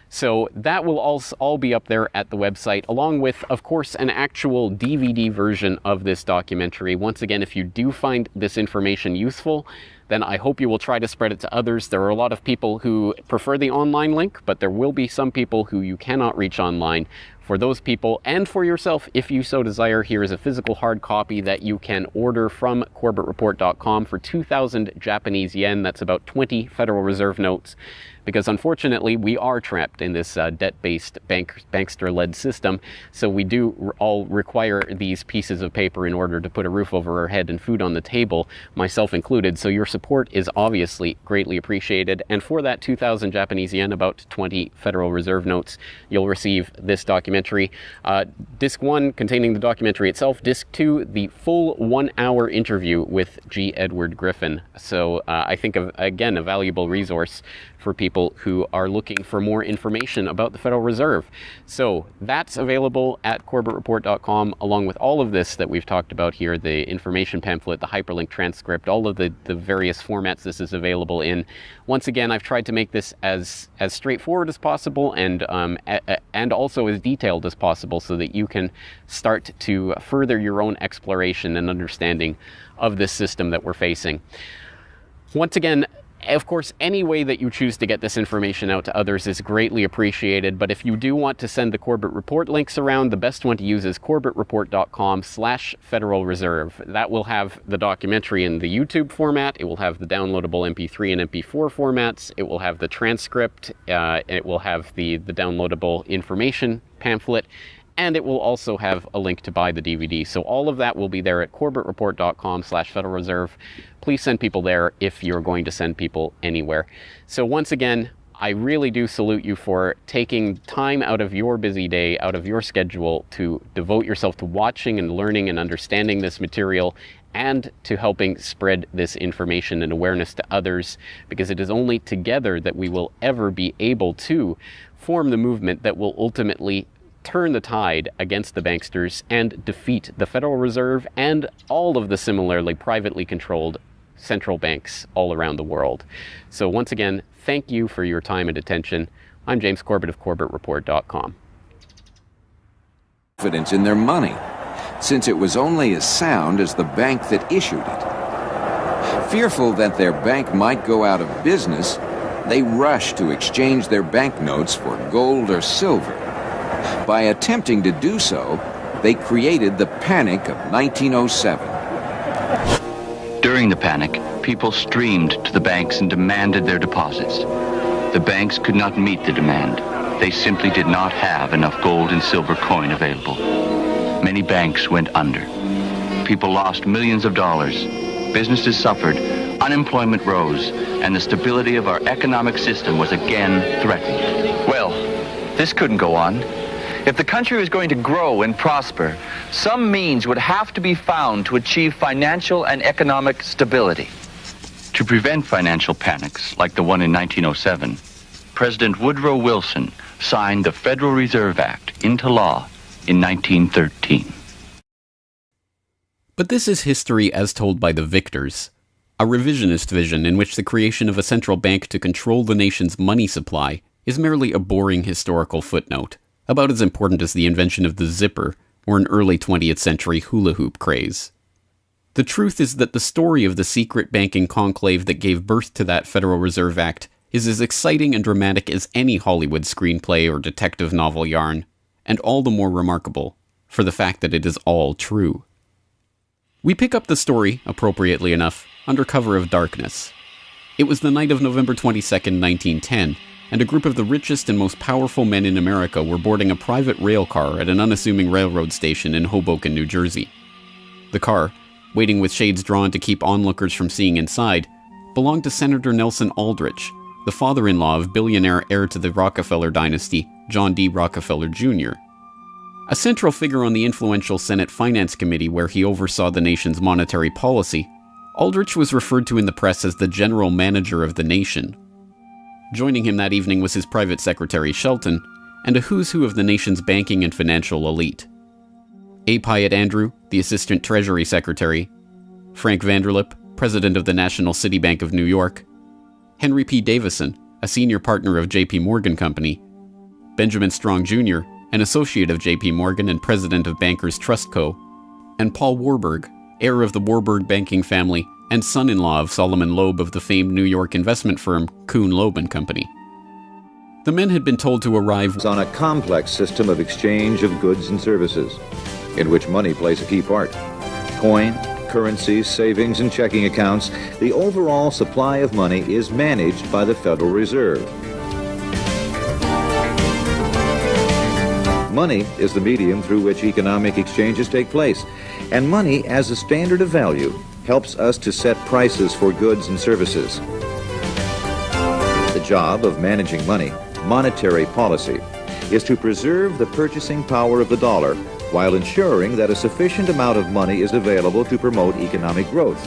So that will all be up there at the website, along with, of course, an actual DVD version of this documentary. Once again, if you do find this information useful, then I hope you will try to spread it to others. There are a lot of people who prefer the online link, but there will be some people who you cannot reach online. For those people, and for yourself, if you so desire, here is a physical hard copy that you can order from corbettreport.com for 2,000 Japanese yen. That's about 20 Federal Reserve notes. Because unfortunately, we are trapped in this debt-based bankster-led system, so we do all require these pieces of paper in order to put a roof over our head and food on the table, myself included. So your support is obviously greatly appreciated. And for that 2,000 Japanese yen, about 20 Federal Reserve notes, you'll receive this documentary. Disc 1 containing the documentary itself. Disc 2, the full 1-hour interview with G. Edward Griffin. So I think, again, a valuable resource for people who are looking for more information about the Federal Reserve. So that's available at corbettreport.com, along with all of this that we've talked about here, the information pamphlet, the hyperlink transcript, all of the various formats this is available in. Once again, I've tried to make this as straightforward as possible and also as detailed as possible, so that you can start to further your own exploration and understanding of this system that we're facing. Once again, of course, any way that you choose to get this information out to others is greatly appreciated, but if you do want to send the Corbett Report links around, the best one to use is corbettreport.com/Federal Reserve. That will have the documentary in the YouTube format, it will have the downloadable MP3 and MP4 formats, it will have the transcript, it will have the downloadable information pamphlet, And it will also have a link to buy the DVD. So all of that will be there at corbettreport.com/Federal Reserve. Please send people there if you're going to send people anywhere. So once again, I really do salute you for taking time out of your busy day, out of your schedule, to devote yourself to watching and learning and understanding this material, and to helping spread this information and awareness to others, because it is only together that we will ever be able to form the movement that will ultimately turn the tide against the banksters and defeat the Federal Reserve and all of the similarly privately controlled central banks all around the world. So once again, thank you for your time and attention. I'm James Corbett of CorbettReport.com. Confidence in their money, since it was only as sound as the bank that issued it. Fearful that their bank might go out of business, they rushed to exchange their banknotes for gold or silver. By attempting to do so, they created the Panic of 1907. During the panic, people streamed to the banks and demanded their deposits. The banks could not meet the demand. They simply did not have enough gold and silver coin available. Many banks went under. People lost millions of dollars. Businesses suffered, unemployment rose, and the stability of our economic system was again threatened. Well, this couldn't go on. If the country was going to grow and prosper, some means would have to be found to achieve financial and economic stability. To prevent financial panics like the one in 1907, President Woodrow Wilson signed the Federal Reserve Act into law in 1913. But this is history as told by the victors, a revisionist vision in which the creation of a central bank to control the nation's money supply is merely a boring historical footnote, about as important as the invention of the zipper or an early 20th century hula hoop craze. The truth is that the story of the secret banking conclave that gave birth to that Federal Reserve Act is as exciting and dramatic as any Hollywood screenplay or detective novel yarn, and all the more remarkable for the fact that it is all true. We pick up the story, appropriately enough, under cover of darkness. It was the night of November 22nd, 1910, and a group of the richest and most powerful men in America were boarding a private rail car at an unassuming railroad station in Hoboken, New Jersey. The car, waiting with shades drawn to keep onlookers from seeing inside, belonged to Senator Nelson Aldrich, the father-in-law of billionaire heir to the Rockefeller dynasty, John D. Rockefeller Jr. A central figure on the influential Senate Finance Committee where he oversaw the nation's monetary policy, Aldrich was referred to in the press as the general manager of the nation. Joining him that evening was his private secretary Shelton, and a who's who of the nation's banking and financial elite. A. Pyatt Andrew, the assistant treasury secretary, Frank Vanderlip, president of the National City Bank of New York, Henry P. Davison, a senior partner of J.P. Morgan Company, Benjamin Strong Jr., an associate of J.P. Morgan and president of Bankers Trust Co., and Paul Warburg, heir of the Warburg banking family and son-in-law of Solomon Loeb of the famed New York investment firm Kuhn, Loeb & Company. The men had been told to arrive on a complex system of exchange of goods and services, in which money plays a key part. Coin, currencies, savings, and checking accounts, the overall supply of money is managed by the Federal Reserve. Money is the medium through which economic exchanges take place, and money as a standard of value helps us to set prices for goods and services. The job of managing money, monetary policy, is to preserve the purchasing power of the dollar while ensuring that a sufficient amount of money is available to promote economic growth.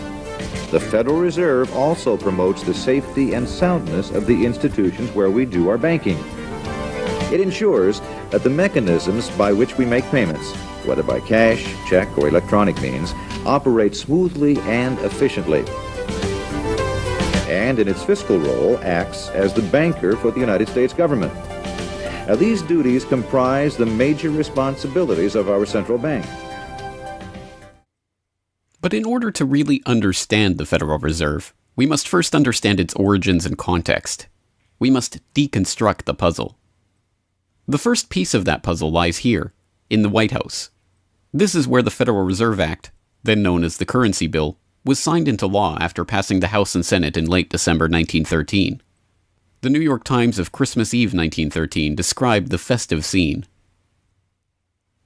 The Federal Reserve also promotes the safety and soundness of the institutions where we do our banking. It ensures that the mechanisms by which we make payments, whether by cash, check, or electronic means, operate smoothly and efficiently. And in its fiscal role, acts as the banker for the United States government. Now, these duties comprise the major responsibilities of our central bank. But in order to really understand the Federal Reserve, we must first understand its origins and context. We must deconstruct the puzzle. The first piece of that puzzle lies here, in the White House. This is where the Federal Reserve Act, then known as the Currency Bill, was signed into law after passing the House and Senate in late December 1913. The New York Times of Christmas Eve 1913 described the festive scene.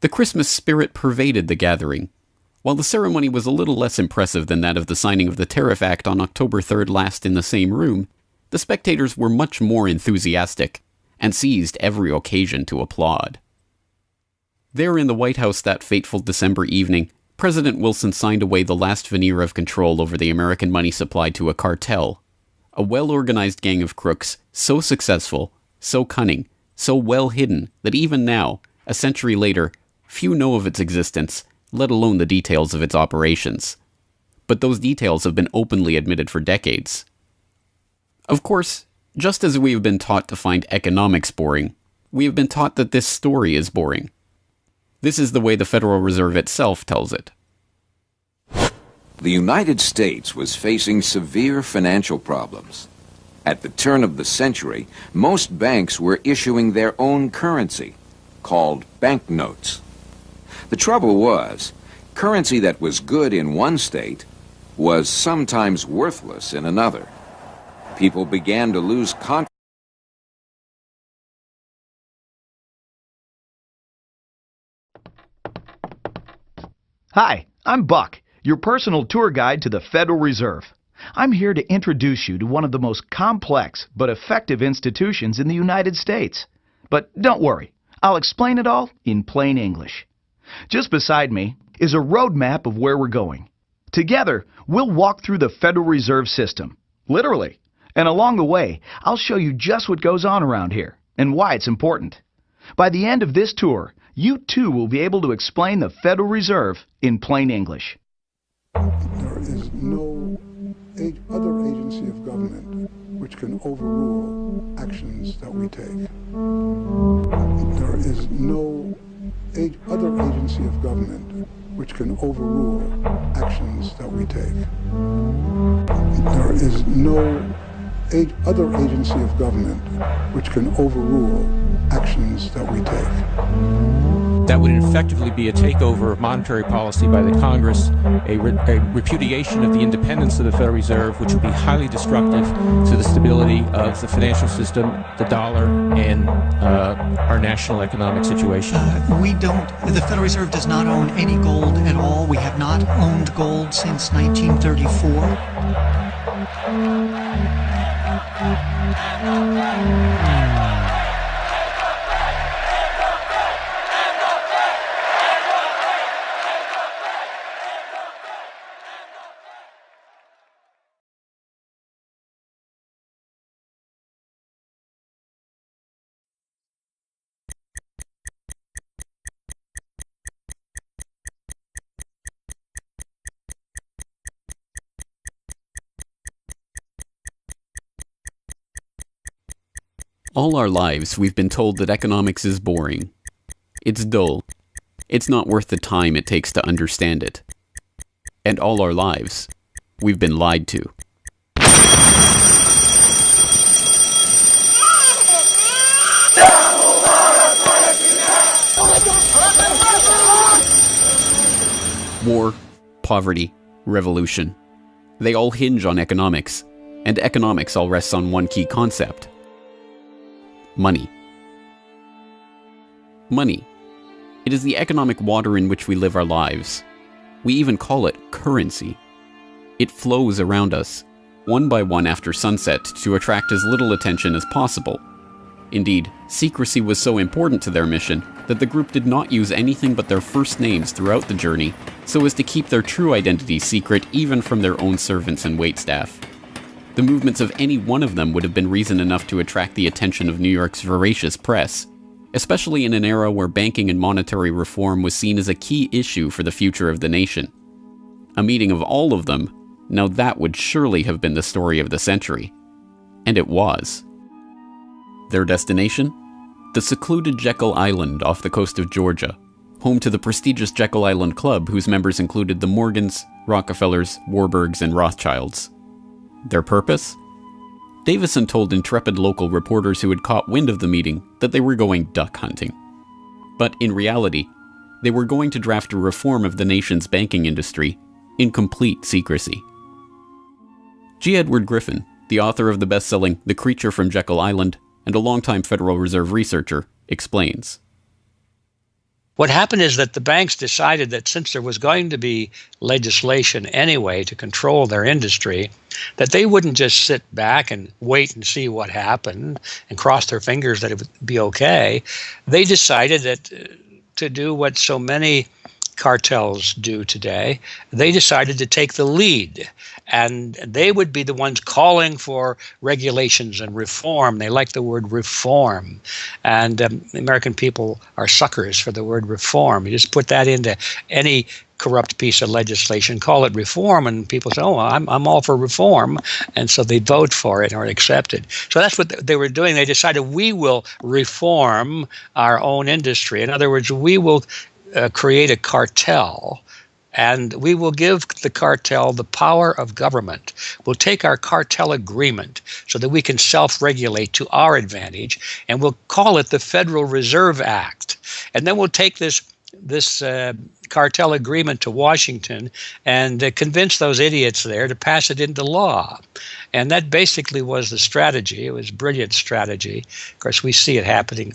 The Christmas spirit pervaded the gathering. While the ceremony was a little less impressive than that of the signing of the Tariff Act on October 3rd last in the same room, the spectators were much more enthusiastic and seized every occasion to applaud. There in the White House that fateful December evening, President Wilson signed away the last veneer of control over the American money supply to a cartel, a well-organized gang of crooks so successful, so cunning, so well hidden that even now, a century later, few know of its existence, let alone the details of its operations. But those details have been openly admitted for decades. Of course, just as we have been taught to find economics boring, we have been taught that this story is boring. This is the way the Federal Reserve itself tells it. The United States was facing severe financial problems. At the turn of the century, most banks were issuing their own currency, called banknotes. The trouble was, currency that was good in one state was sometimes worthless in another. People began to lose confidence. Hi, I'm Buck, your personal tour guide to the Federal Reserve. I'm here to introduce you to one of the most complex but effective institutions in the United States. But don't worry, I'll explain it all in plain English. Just beside me is a roadmap of where we're going. Together, we'll walk through the Federal Reserve System, literally. And along the way, I'll show you just what goes on around here and why it's important. By the end of this tour, you too will be able to explain the Federal Reserve in plain English. There is no other agency of government which can overrule actions that we take. There is no other agency of government which can overrule actions that we take. There is no other agency of government which can overrule actions that we take. That would effectively be a takeover of monetary policy by the Congress, a repudiation of the independence of the Federal Reserve, which would be highly destructive to the stability of the financial system, the dollar, and our national economic situation. The Federal Reserve does not own any gold at all. We have not owned gold since 1934. All our lives, we've been told that economics is boring. It's dull. It's not worth the time it takes to understand it. And all our lives, we've been lied to. War, poverty, revolution. They all hinge on economics, and economics all rests on one key concept. Money. Money. It is the economic water in which we live our lives. We even call it currency. It flows around us, one by one after sunset, to attract as little attention as possible. Indeed, secrecy was so important to their mission that the group did not use anything but their first names throughout the journey, so as to keep their true identities secret even from their own servants and waitstaff. The movements of any one of them would have been reason enough to attract the attention of New York's voracious press, especially in an era where banking and monetary reform was seen as a key issue for the future of the nation. A meeting of all of them, now that would surely have been the story of the century. And it was. Their destination? The secluded Jekyll Island off the coast of Georgia, home to the prestigious Jekyll Island Club, whose members included the Morgans, Rockefellers, Warburgs, and Rothschilds. Their purpose? Davison told intrepid local reporters who had caught wind of the meeting that they were going duck hunting. But in reality, they were going to draft a reform of the nation's banking industry in complete secrecy. G. Edward Griffin, the author of the best-selling The Creature from Jekyll Island and a longtime Federal Reserve researcher, explains. What happened is that the banks decided that since there was going to be legislation anyway to control their industry, that they wouldn't just sit back and wait and see what happened and cross their fingers that it would be okay. They decided that to do what so many cartels do today, they decided to take the lead, and they would be the ones calling for regulations and reform. They like the word reform, and the American people are suckers for the word reform. You just put that into any corrupt piece of legislation, call it reform, and people say, oh, I'm all for reform, and so they vote for it or accept it. So that's what they were doing. They decided, we will reform our own industry. In other words, we will create a cartel, and we will give the cartel the power of government. We'll take our cartel agreement so that we can self-regulate to our advantage, and we'll call it the Federal Reserve Act. And then we'll take this cartel agreement to Washington and convince those idiots there to pass it into law. And that basically was the strategy. It was a brilliant strategy. Of course, we see it happening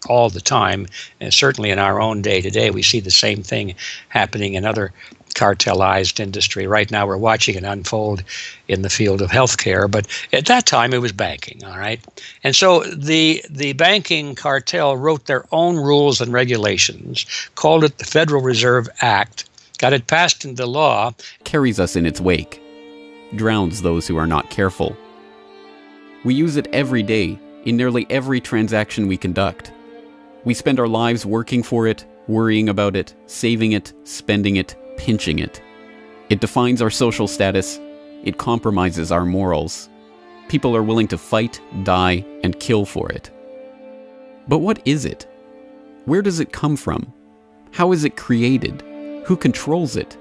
all the time, and certainly in our own day today, we see the same thing happening in other cartelized industry. Right now, we're watching it unfold in the field of healthcare, but at that time, it was banking, all right? And so the banking cartel wrote their own rules and regulations, called it the Federal Reserve Act, got it passed into law. Carries us in its wake, drowns those who are not careful. We use it every day in nearly every transaction we conduct. We spend our lives working for it, worrying about it, saving it, spending it, pinching it. It defines our social status. It compromises our morals. People are willing to fight, die, and kill for it. But what is it? Where does it come from? How is it created? Who controls it?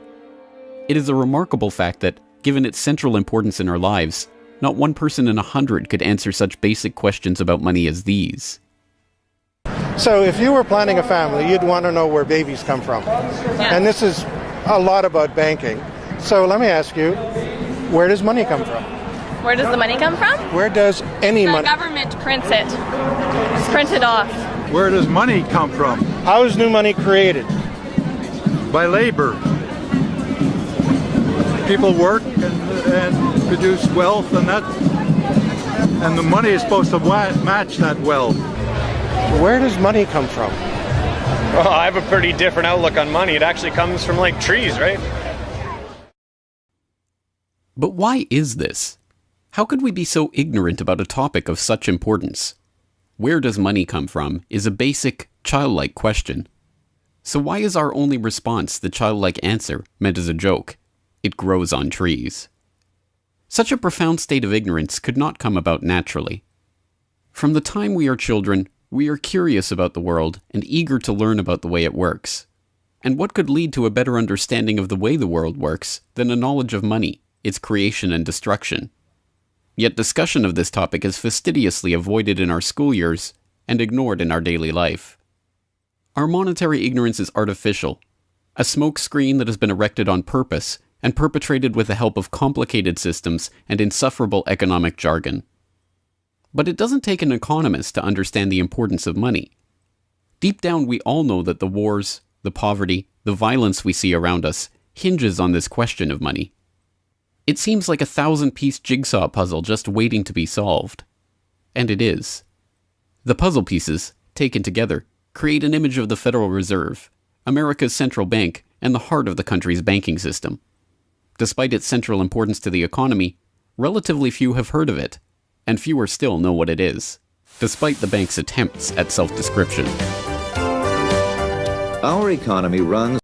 It is a remarkable fact that, given its central importance in our lives, not one person in 100 could answer such basic questions about money as these. So if you were planning a family, you'd want to know where babies come from. Yeah. And this is a lot about banking. So let me ask you, where does money come from? Where does the money come from? Where does any money? The government prints it. It's printed off. Where does money come from? How is new money created? By labor. People work and produce wealth, and the money is supposed to match that wealth. Where does money come from? Well, I have a pretty different outlook on money. It actually comes from, like, trees, right? But why is this? How could we be so ignorant about a topic of such importance? Where does money come from is a basic, childlike question. So why is our only response the childlike answer meant as a joke? It grows on trees. Such a profound state of ignorance could not come about naturally. From the time we are children, we are curious about the world and eager to learn about the way it works. And what could lead to a better understanding of the way the world works than a knowledge of money, its creation and destruction? Yet discussion of this topic is fastidiously avoided in our school years and ignored in our daily life. Our monetary ignorance is artificial, a smoke screen that has been erected on purpose and perpetrated with the help of complicated systems and insufferable economic jargon. But it doesn't take an economist to understand the importance of money. Deep down, we all know that the wars, the poverty, the violence we see around us hinges on this question of money. It seems like a 1,000-piece jigsaw puzzle just waiting to be solved. And it is. The puzzle pieces, taken together, create an image of the Federal Reserve, America's central bank, and the heart of the country's banking system. Despite its central importance to the economy, relatively few have heard of it, and fewer still know what it is, despite the bank's attempts at self-description. Our economy runs